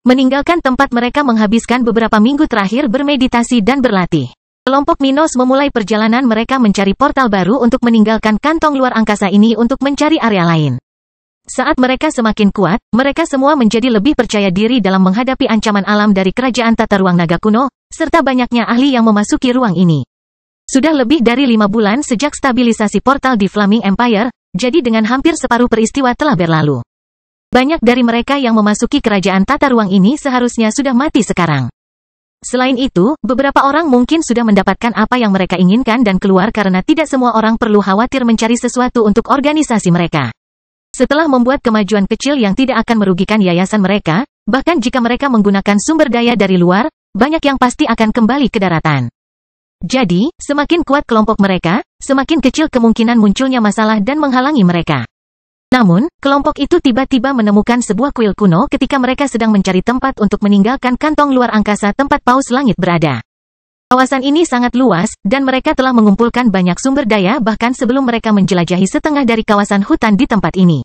Meninggalkan tempat mereka menghabiskan beberapa minggu terakhir bermeditasi dan berlatih. Kelompok Minos memulai perjalanan mereka mencari portal baru untuk meninggalkan kantong luar angkasa ini untuk mencari area lain. Saat mereka semakin kuat, mereka semua menjadi lebih percaya diri dalam menghadapi ancaman alam dari kerajaan tata ruang naga kuno, serta banyaknya ahli yang memasuki ruang ini. Sudah lebih dari 5 bulan sejak stabilisasi portal di Flaming Empire, jadi dengan hampir separuh peristiwa telah berlalu. Banyak dari mereka yang memasuki kerajaan tata ruang ini seharusnya sudah mati sekarang. Selain itu, beberapa orang mungkin sudah mendapatkan apa yang mereka inginkan dan keluar karena tidak semua orang perlu khawatir mencari sesuatu untuk organisasi mereka. Setelah membuat kemajuan kecil yang tidak akan merugikan yayasan mereka, bahkan jika mereka menggunakan sumber daya dari luar, banyak yang pasti akan kembali ke daratan. Jadi, semakin kuat kelompok mereka, semakin kecil kemungkinan munculnya masalah dan menghalangi mereka. Namun, kelompok itu tiba-tiba menemukan sebuah kuil kuno ketika mereka sedang mencari tempat untuk meninggalkan kantong luar angkasa tempat paus langit berada. Kawasan ini sangat luas, dan mereka telah mengumpulkan banyak sumber daya bahkan sebelum mereka menjelajahi setengah dari kawasan hutan di tempat ini.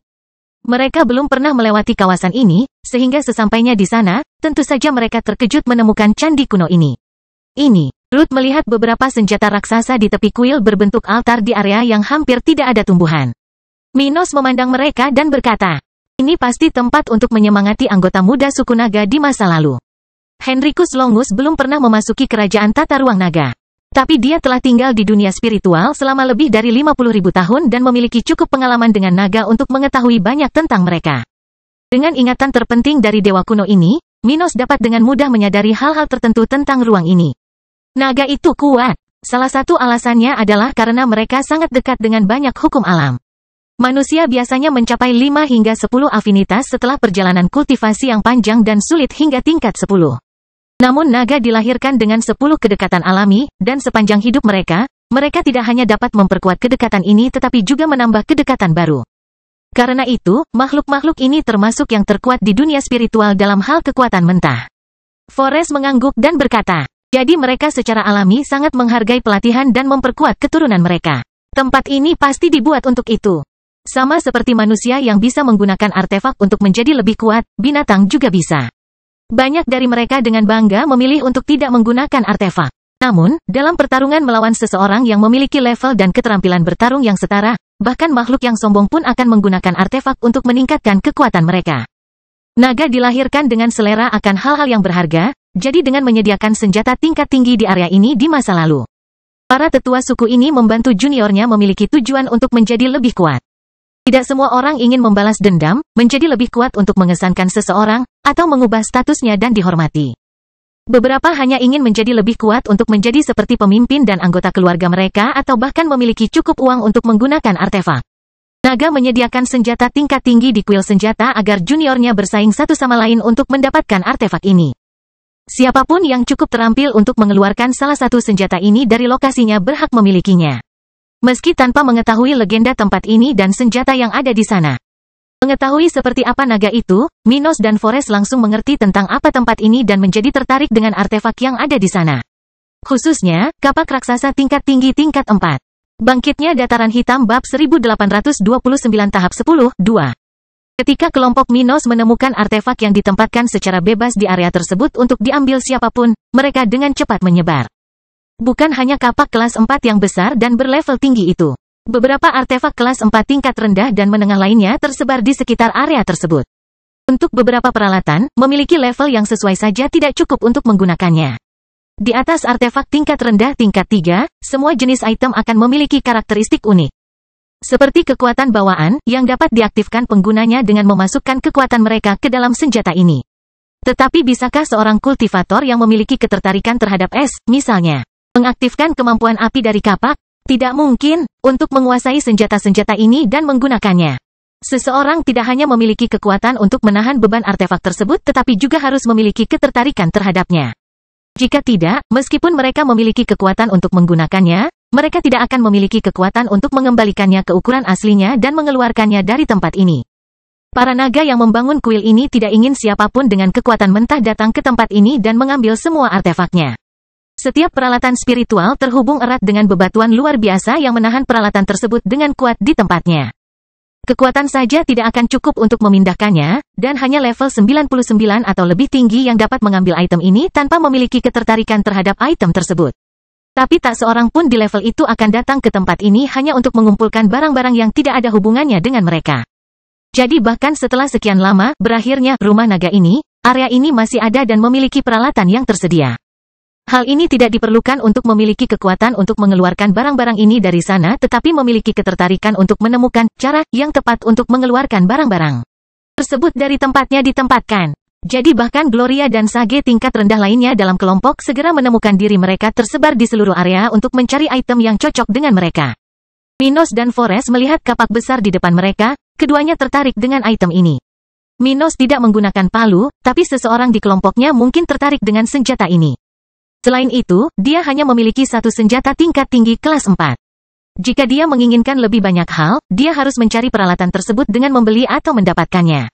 Mereka belum pernah melewati kawasan ini, sehingga sesampainya di sana, tentu saja mereka terkejut menemukan candi kuno ini. Ruth melihat beberapa senjata raksasa di tepi kuil berbentuk altar di area yang hampir tidak ada tumbuhan. Minos memandang mereka dan berkata, "Ini pasti tempat untuk menyemangati anggota muda suku naga di masa lalu." Henricus Longus belum pernah memasuki kerajaan tata ruang naga. Tapi dia telah tinggal di dunia spiritual selama lebih dari 50.000 tahun dan memiliki cukup pengalaman dengan naga untuk mengetahui banyak tentang mereka. Dengan ingatan terpenting dari dewa kuno ini, Minos dapat dengan mudah menyadari hal-hal tertentu tentang ruang ini. Naga itu kuat. Salah satu alasannya adalah karena mereka sangat dekat dengan banyak hukum alam. Manusia biasanya mencapai 5 hingga 10 afinitas setelah perjalanan kultivasi yang panjang dan sulit hingga tingkat 10. Namun naga dilahirkan dengan 10 kedekatan alami, dan sepanjang hidup mereka tidak hanya dapat memperkuat kedekatan ini tetapi juga menambah kedekatan baru. Karena itu, makhluk-makhluk ini termasuk yang terkuat di dunia spiritual dalam hal kekuatan mentah. Forest mengangguk dan berkata, jadi mereka secara alami sangat menghargai pelatihan dan memperkuat keturunan mereka. Tempat ini pasti dibuat untuk itu. Sama seperti manusia yang bisa menggunakan artefak untuk menjadi lebih kuat, binatang juga bisa. Banyak dari mereka dengan bangga memilih untuk tidak menggunakan artefak. Namun, dalam pertarungan melawan seseorang yang memiliki level dan keterampilan bertarung yang setara, bahkan makhluk yang sombong pun akan menggunakan artefak untuk meningkatkan kekuatan mereka. Naga dilahirkan dengan selera akan hal-hal yang berharga, jadi dengan menyediakan senjata tingkat tinggi di area ini di masa lalu. Para tetua suku ini membantu juniornya memiliki tujuan untuk menjadi lebih kuat. Tidak semua orang ingin membalas dendam, menjadi lebih kuat untuk mengesankan seseorang, atau mengubah statusnya dan dihormati. Beberapa hanya ingin menjadi lebih kuat untuk menjadi seperti pemimpin dan anggota keluarga mereka atau bahkan memiliki cukup uang untuk menggunakan artefak. Naga menyediakan senjata tingkat tinggi di kuil senjata agar juniornya bersaing satu sama lain untuk mendapatkan artefak ini. Siapapun yang cukup terampil untuk mengeluarkan salah satu senjata ini dari lokasinya berhak memilikinya. Meski tanpa mengetahui legenda tempat ini dan senjata yang ada di sana. Mengetahui seperti apa naga itu, Minos dan Forest langsung mengerti tentang apa tempat ini dan menjadi tertarik dengan artefak yang ada di sana. Khususnya, kapak raksasa tingkat tinggi tingkat 4. Bangkitnya Dataran Hitam Bab 1829 Tahap 10, 2. Ketika kelompok Minos menemukan artefak yang ditempatkan secara bebas di area tersebut untuk diambil siapapun, mereka dengan cepat menyebar. Bukan hanya kapak kelas 4 yang besar dan berlevel tinggi itu. Beberapa artefak kelas 4 tingkat rendah dan menengah lainnya tersebar di sekitar area tersebut. Untuk beberapa peralatan, memiliki level yang sesuai saja tidak cukup untuk menggunakannya. Di atas artefak tingkat rendah tingkat 3, semua jenis item akan memiliki karakteristik unik. Seperti kekuatan bawaan, yang dapat diaktifkan penggunanya dengan memasukkan kekuatan mereka ke dalam senjata ini. Tetapi bisakah seorang kultivator yang memiliki ketertarikan terhadap es, misalnya, mengaktifkan kemampuan api dari kapak? Tidak mungkin, untuk menguasai senjata-senjata ini dan menggunakannya. Seseorang tidak hanya memiliki kekuatan untuk menahan beban artefak tersebut tetapi juga harus memiliki ketertarikan terhadapnya. Jika tidak, meskipun mereka memiliki kekuatan untuk menggunakannya, mereka tidak akan memiliki kekuatan untuk mengembalikannya ke ukuran aslinya dan mengeluarkannya dari tempat ini. Para naga yang membangun kuil ini tidak ingin siapapun dengan kekuatan mentah datang ke tempat ini dan mengambil semua artefaknya. Setiap peralatan spiritual terhubung erat dengan bebatuan luar biasa yang menahan peralatan tersebut dengan kuat di tempatnya. Kekuatan saja tidak akan cukup untuk memindahkannya, dan hanya level 99 atau lebih tinggi yang dapat mengambil item ini tanpa memiliki ketertarikan terhadap item tersebut. Tapi tak seorang pun di level itu akan datang ke tempat ini hanya untuk mengumpulkan barang-barang yang tidak ada hubungannya dengan mereka. Jadi bahkan setelah sekian lama berakhirnya rumah naga ini, area ini masih ada dan memiliki peralatan yang tersedia. Hal ini tidak diperlukan untuk memiliki kekuatan untuk mengeluarkan barang-barang ini dari sana tetapi memiliki ketertarikan untuk menemukan cara yang tepat untuk mengeluarkan barang-barang tersebut dari tempatnya ditempatkan. Jadi bahkan Gloria dan Sage tingkat rendah lainnya dalam kelompok segera menemukan diri mereka tersebar di seluruh area untuk mencari item yang cocok dengan mereka. Minos dan Forest melihat kapak besar di depan mereka, keduanya tertarik dengan item ini. Minos tidak menggunakan palu, tapi seseorang di kelompoknya mungkin tertarik dengan senjata ini. Selain itu, dia hanya memiliki satu senjata tingkat tinggi kelas 4. Jika dia menginginkan lebih banyak hal, dia harus mencari peralatan tersebut dengan membeli atau mendapatkannya.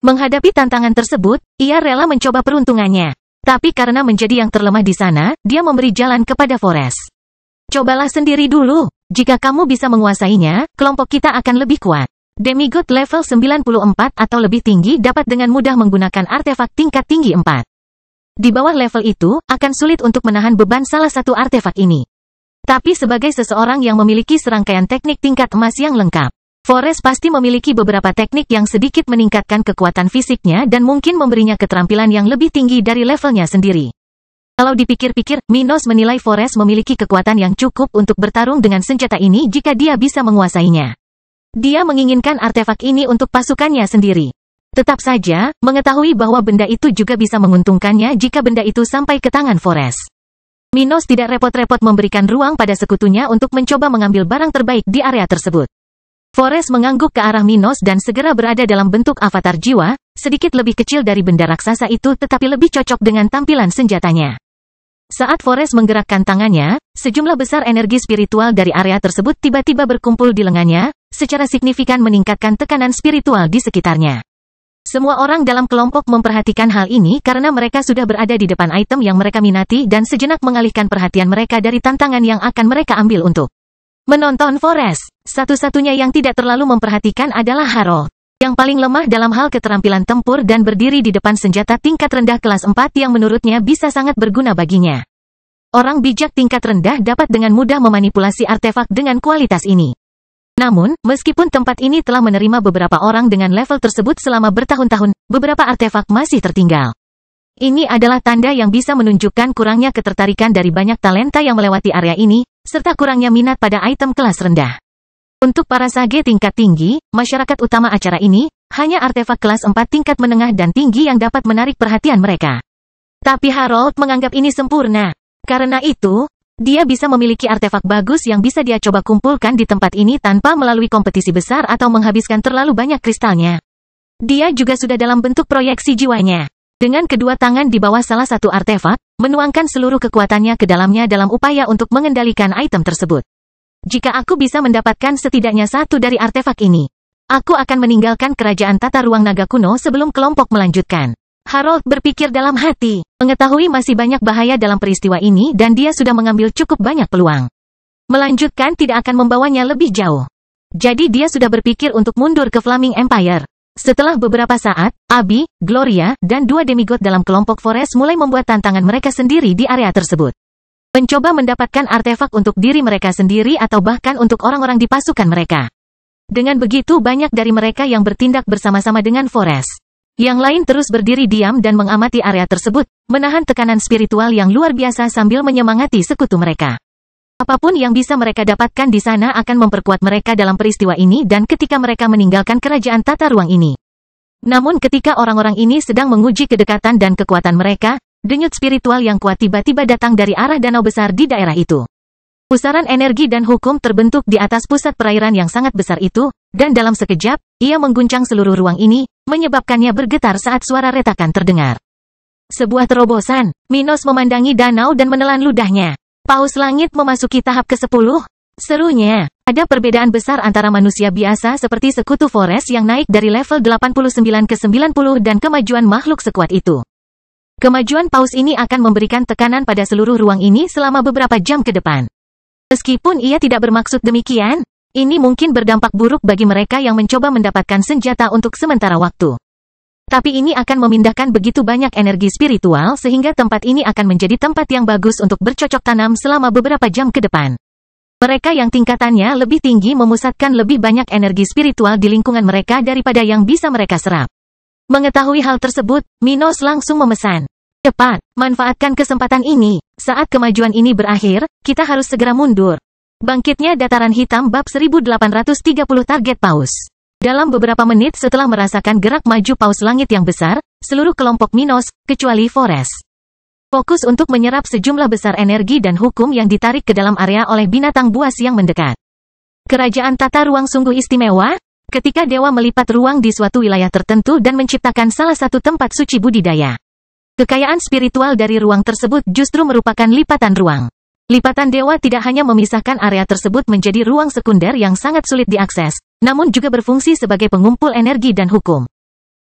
Menghadapi tantangan tersebut, ia rela mencoba peruntungannya. Tapi karena menjadi yang terlemah di sana, dia memberi jalan kepada Forest. Cobalah sendiri dulu. Jika kamu bisa menguasainya, kelompok kita akan lebih kuat. Demigod level 94 atau lebih tinggi dapat dengan mudah menggunakan artefak tingkat tinggi 4. Di bawah level itu, akan sulit untuk menahan beban salah satu artefak ini. Tapi sebagai seseorang yang memiliki serangkaian teknik tingkat emas yang lengkap, Forest pasti memiliki beberapa teknik yang sedikit meningkatkan kekuatan fisiknya dan mungkin memberinya keterampilan yang lebih tinggi dari levelnya sendiri. Kalau dipikir-pikir, Minos menilai Forest memiliki kekuatan yang cukup untuk bertarung dengan senjata ini jika dia bisa menguasainya. Dia menginginkan artefak ini untuk pasukannya sendiri. Tetap saja, mengetahui bahwa benda itu juga bisa menguntungkannya jika benda itu sampai ke tangan Forest. Minos tidak repot-repot memberikan ruang pada sekutunya untuk mencoba mengambil barang terbaik di area tersebut. Forest mengangguk ke arah Minos dan segera berada dalam bentuk avatar jiwa, sedikit lebih kecil dari benda raksasa itu tetapi lebih cocok dengan tampilan senjatanya. Saat Forest menggerakkan tangannya, sejumlah besar energi spiritual dari area tersebut tiba-tiba berkumpul di lengannya, secara signifikan meningkatkan tekanan spiritual di sekitarnya. Semua orang dalam kelompok memperhatikan hal ini karena mereka sudah berada di depan item yang mereka minati dan sejenak mengalihkan perhatian mereka dari tantangan yang akan mereka ambil untuk menonton Forest. Satu-satunya yang tidak terlalu memperhatikan adalah Harold, yang paling lemah dalam hal keterampilan tempur dan berdiri di depan senjata tingkat rendah kelas 4 yang menurutnya bisa sangat berguna baginya. Orang bijak tingkat rendah dapat dengan mudah memanipulasi artefak dengan kualitas ini. Namun, meskipun tempat ini telah menerima beberapa orang dengan level tersebut selama bertahun-tahun, beberapa artefak masih tertinggal. Ini adalah tanda yang bisa menunjukkan kurangnya ketertarikan dari banyak talenta yang melewati area ini, serta kurangnya minat pada item kelas rendah. Untuk para sage tingkat tinggi, masyarakat utama acara ini, hanya artefak kelas 4 tingkat menengah dan tinggi yang dapat menarik perhatian mereka. Tapi Harold menganggap ini sempurna. Karena itu, dia bisa memiliki artefak bagus yang bisa dia coba kumpulkan di tempat ini tanpa melalui kompetisi besar atau menghabiskan terlalu banyak kristalnya. Dia juga sudah dalam bentuk proyeksi jiwanya. Dengan kedua tangan di bawah salah satu artefak, menuangkan seluruh kekuatannya ke dalamnya dalam upaya untuk mengendalikan item tersebut. Jika aku bisa mendapatkan setidaknya satu dari artefak ini, aku akan meninggalkan kerajaan tata ruang naga kuno sebelum kelompok melanjutkan. Harold berpikir dalam hati, mengetahui masih banyak bahaya dalam peristiwa ini dan dia sudah mengambil cukup banyak peluang. Melanjutkan tidak akan membawanya lebih jauh. Jadi dia sudah berpikir untuk mundur ke Flaming Empire. Setelah beberapa saat, Abby, Gloria, dan dua demigod dalam kelompok Forest mulai membuat tantangan mereka sendiri di area tersebut. Mencoba mendapatkan artefak untuk diri mereka sendiri atau bahkan untuk orang-orang di pasukan mereka. Dengan begitu banyak dari mereka yang bertindak bersama-sama dengan Forest. Yang lain terus berdiri diam dan mengamati area tersebut, menahan tekanan spiritual yang luar biasa sambil menyemangati sekutu mereka. Apapun yang bisa mereka dapatkan di sana akan memperkuat mereka dalam peristiwa ini dan ketika mereka meninggalkan kerajaan tata ruang ini. Namun ketika orang-orang ini sedang menguji kedekatan dan kekuatan mereka, denyut spiritual yang kuat tiba-tiba datang dari arah danau besar di daerah itu. Pusaran energi dan hukum terbentuk di atas pusat perairan yang sangat besar itu, dan dalam sekejap, ia mengguncang seluruh ruang ini, menyebabkannya bergetar saat suara retakan terdengar. Sebuah terobosan, Minos memandangi danau dan menelan ludahnya. Paus langit memasuki tahap ke-10. Serunya, ada perbedaan besar antara manusia biasa seperti sekutu Forest yang naik dari level 89 ke 90 dan kemajuan makhluk sekuat itu. Kemajuan paus ini akan memberikan tekanan pada seluruh ruang ini selama beberapa jam ke depan. Meskipun ia tidak bermaksud demikian, ini mungkin berdampak buruk bagi mereka yang mencoba mendapatkan senjata untuk sementara waktu. Tapi ini akan memindahkan begitu banyak energi spiritual sehingga tempat ini akan menjadi tempat yang bagus untuk bercocok tanam selama beberapa jam ke depan. Mereka yang tingkatannya lebih tinggi memusatkan lebih banyak energi spiritual di lingkungan mereka daripada yang bisa mereka serap. Mengetahui hal tersebut, Minos langsung memesan. Cepat, manfaatkan kesempatan ini. Saat kemajuan ini berakhir, kita harus segera mundur. Bangkitnya dataran hitam bab 1830 target paus. Dalam beberapa menit setelah merasakan gerak maju paus langit yang besar, seluruh kelompok Minos, kecuali Forest, fokus untuk menyerap sejumlah besar energi dan hukum yang ditarik ke dalam area oleh binatang buas yang mendekat. Kerajaan tata ruang sungguh istimewa, ketika dewa melipat ruang di suatu wilayah tertentu dan menciptakan salah satu tempat suci budidaya. Kekayaan spiritual dari ruang tersebut justru merupakan lipatan ruang. Lipatan dewa tidak hanya memisahkan area tersebut menjadi ruang sekunder yang sangat sulit diakses, namun juga berfungsi sebagai pengumpul energi dan hukum.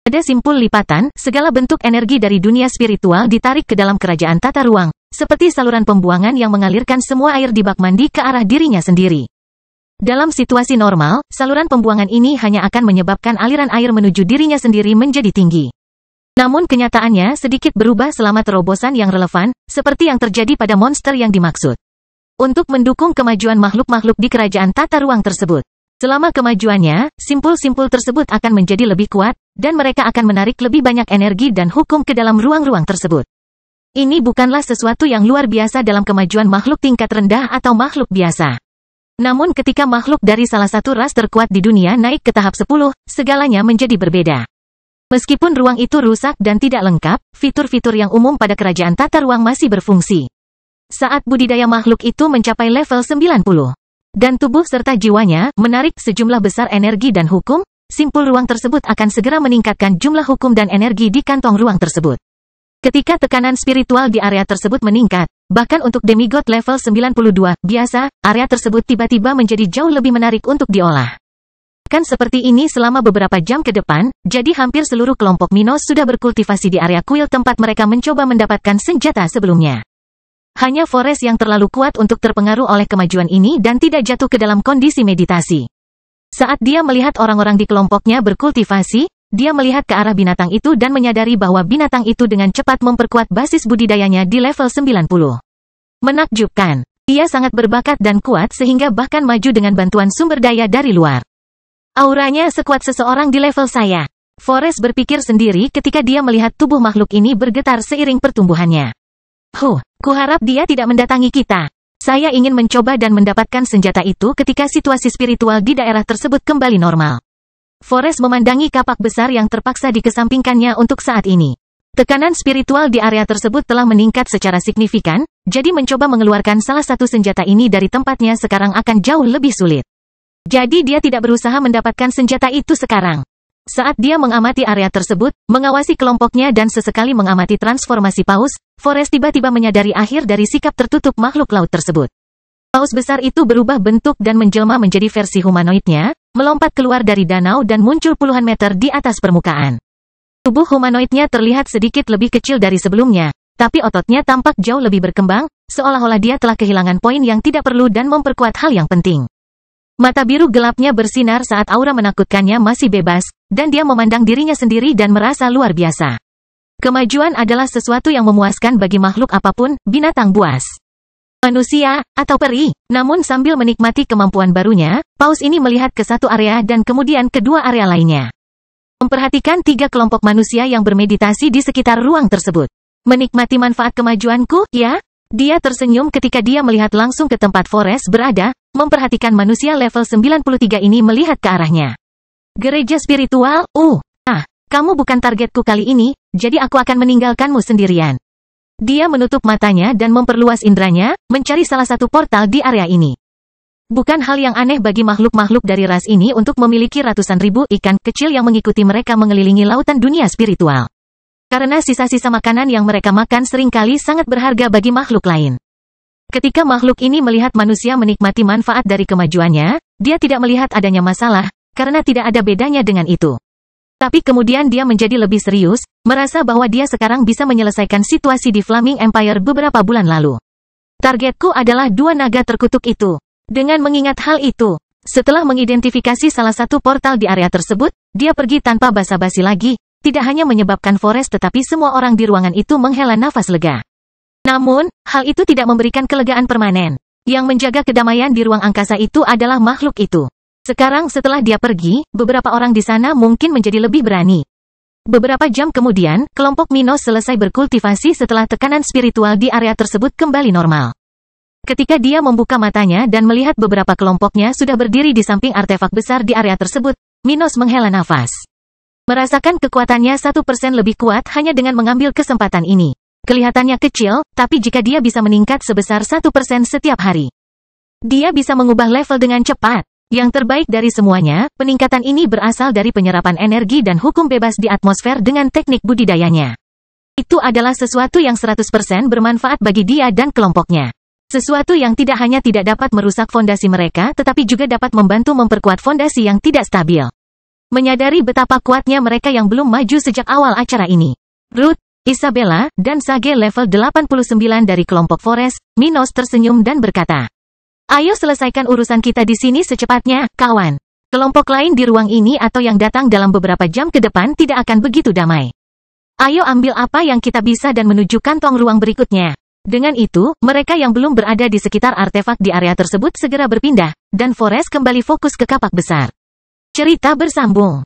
Pada simpul lipatan, segala bentuk energi dari dunia spiritual ditarik ke dalam kerajaan tata ruang, seperti saluran pembuangan yang mengalirkan semua air di bak mandi ke arah dirinya sendiri. Dalam situasi normal, saluran pembuangan ini hanya akan menyebabkan aliran air menuju dirinya sendiri menjadi tinggi. Namun kenyataannya sedikit berubah selama terobosan yang relevan, seperti yang terjadi pada monster yang dimaksud. Untuk mendukung kemajuan makhluk-makhluk di kerajaan tata ruang tersebut. Selama kemajuannya, simpul-simpul tersebut akan menjadi lebih kuat, dan mereka akan menarik lebih banyak energi dan hukum ke dalam ruang-ruang tersebut. Ini bukanlah sesuatu yang luar biasa dalam kemajuan makhluk tingkat rendah atau makhluk biasa. Namun ketika makhluk dari salah satu ras terkuat di dunia naik ke tahap 10, segalanya menjadi berbeda. Meskipun ruang itu rusak dan tidak lengkap, fitur-fitur yang umum pada kerajaan tata ruang masih berfungsi. Saat budidaya makhluk itu mencapai level 90, dan tubuh serta jiwanya menarik sejumlah besar energi dan hukum, simpul ruang tersebut akan segera meningkatkan jumlah hukum dan energi di kantong ruang tersebut. Ketika tekanan spiritual di area tersebut meningkat, bahkan untuk demigod level 92 biasa, area tersebut tiba-tiba menjadi jauh lebih menarik untuk diolah. Kan seperti ini selama beberapa jam ke depan, jadi hampir seluruh kelompok Minos sudah berkultivasi di area kuil tempat mereka mencoba mendapatkan senjata sebelumnya. Hanya Forest yang terlalu kuat untuk terpengaruh oleh kemajuan ini dan tidak jatuh ke dalam kondisi meditasi. Saat dia melihat orang-orang di kelompoknya berkultivasi, dia melihat ke arah binatang itu dan menyadari bahwa binatang itu dengan cepat memperkuat basis budidayanya di level 90. Menakjubkan, ia sangat berbakat dan kuat sehingga bahkan maju dengan bantuan sumber daya dari luar. Auranya sekuat seseorang di level saya. Forest berpikir sendiri ketika dia melihat tubuh makhluk ini bergetar seiring pertumbuhannya. Kuharap dia tidak mendatangi kita. Saya ingin mencoba dan mendapatkan senjata itu ketika situasi spiritual di daerah tersebut kembali normal. Forrest memandangi kapak besar yang terpaksa dikesampingkannya untuk saat ini. Tekanan spiritual di area tersebut telah meningkat secara signifikan, jadi mencoba mengeluarkan salah satu senjata ini dari tempatnya sekarang akan jauh lebih sulit. Jadi dia tidak berusaha mendapatkan senjata itu sekarang. Saat dia mengamati area tersebut, mengawasi kelompoknya dan sesekali mengamati transformasi paus, Forrest tiba-tiba menyadari akhir dari sikap tertutup makhluk laut tersebut. Paus besar itu berubah bentuk dan menjelma menjadi versi humanoidnya, melompat keluar dari danau dan muncul puluhan meter di atas permukaan. Tubuh humanoidnya terlihat sedikit lebih kecil dari sebelumnya, tapi ototnya tampak jauh lebih berkembang, seolah-olah dia telah kehilangan poin yang tidak perlu dan memperkuat hal yang penting. Mata biru gelapnya bersinar saat aura menakutkannya masih bebas, dan dia memandang dirinya sendiri dan merasa luar biasa. Kemajuan adalah sesuatu yang memuaskan bagi makhluk apapun, binatang buas, manusia, atau peri. Namun sambil menikmati kemampuan barunya, paus ini melihat ke satu area dan kemudian kedua area lainnya. Memperhatikan 3 kelompok manusia yang bermeditasi di sekitar ruang tersebut. Menikmati manfaat kemajuanku, ya? Dia tersenyum ketika dia melihat langsung ke tempat Forrest berada, memperhatikan manusia level 93 ini melihat ke arahnya. Gereja spiritual, kamu bukan targetku kali ini, jadi aku akan meninggalkanmu sendirian. Dia menutup matanya dan memperluas indranya, mencari salah satu portal di area ini. Bukan hal yang aneh bagi makhluk-makhluk dari ras ini untuk memiliki ratusan ribu ikan kecil yang mengikuti mereka mengelilingi lautan dunia spiritual. Karena sisa-sisa makanan yang mereka makan seringkali sangat berharga bagi makhluk lain. Ketika makhluk ini melihat manusia menikmati manfaat dari kemajuannya, dia tidak melihat adanya masalah, karena tidak ada bedanya dengan itu. Tapi kemudian dia menjadi lebih serius, merasa bahwa dia sekarang bisa menyelesaikan situasi di Flaming Empire beberapa bulan lalu. Targetku adalah 2 naga terkutuk itu. Dengan mengingat hal itu, setelah mengidentifikasi salah satu portal di area tersebut, dia pergi tanpa basa-basi lagi, tidak hanya menyebabkan Forrest tetapi semua orang di ruangan itu menghela nafas lega. Namun, hal itu tidak memberikan kelegaan permanen. Yang menjaga kedamaian di ruang angkasa itu adalah makhluk itu. Sekarang setelah dia pergi, beberapa orang di sana mungkin menjadi lebih berani. Beberapa jam kemudian, kelompok Minos selesai berkultivasi setelah tekanan spiritual di area tersebut kembali normal. Ketika dia membuka matanya dan melihat beberapa kelompoknya sudah berdiri di samping artefak besar di area tersebut, Minos menghela nafas. Merasakan kekuatannya 1% lebih kuat hanya dengan mengambil kesempatan ini. Kelihatannya kecil, tapi jika dia bisa meningkat sebesar 1% setiap hari, dia bisa mengubah level dengan cepat. Yang terbaik dari semuanya, peningkatan ini berasal dari penyerapan energi dan hukum bebas di atmosfer dengan teknik budidayanya. Itu adalah sesuatu yang 100% bermanfaat bagi dia dan kelompoknya. Sesuatu yang tidak hanya tidak dapat merusak fondasi mereka tetapi juga dapat membantu memperkuat fondasi yang tidak stabil. Menyadari betapa kuatnya mereka yang belum maju sejak awal acara ini, Ruth, Isabella, dan Sage level 89 dari kelompok Forrest, Minos tersenyum dan berkata, "Ayo selesaikan urusan kita di sini secepatnya, kawan. Kelompok lain di ruang ini atau yang datang dalam beberapa jam ke depan tidak akan begitu damai. Ayo ambil apa yang kita bisa dan menuju kantong ruang berikutnya." Dengan itu, mereka yang belum berada di sekitar artefak di area tersebut segera berpindah, dan Forrest kembali fokus ke kapak besar. Cerita bersambung.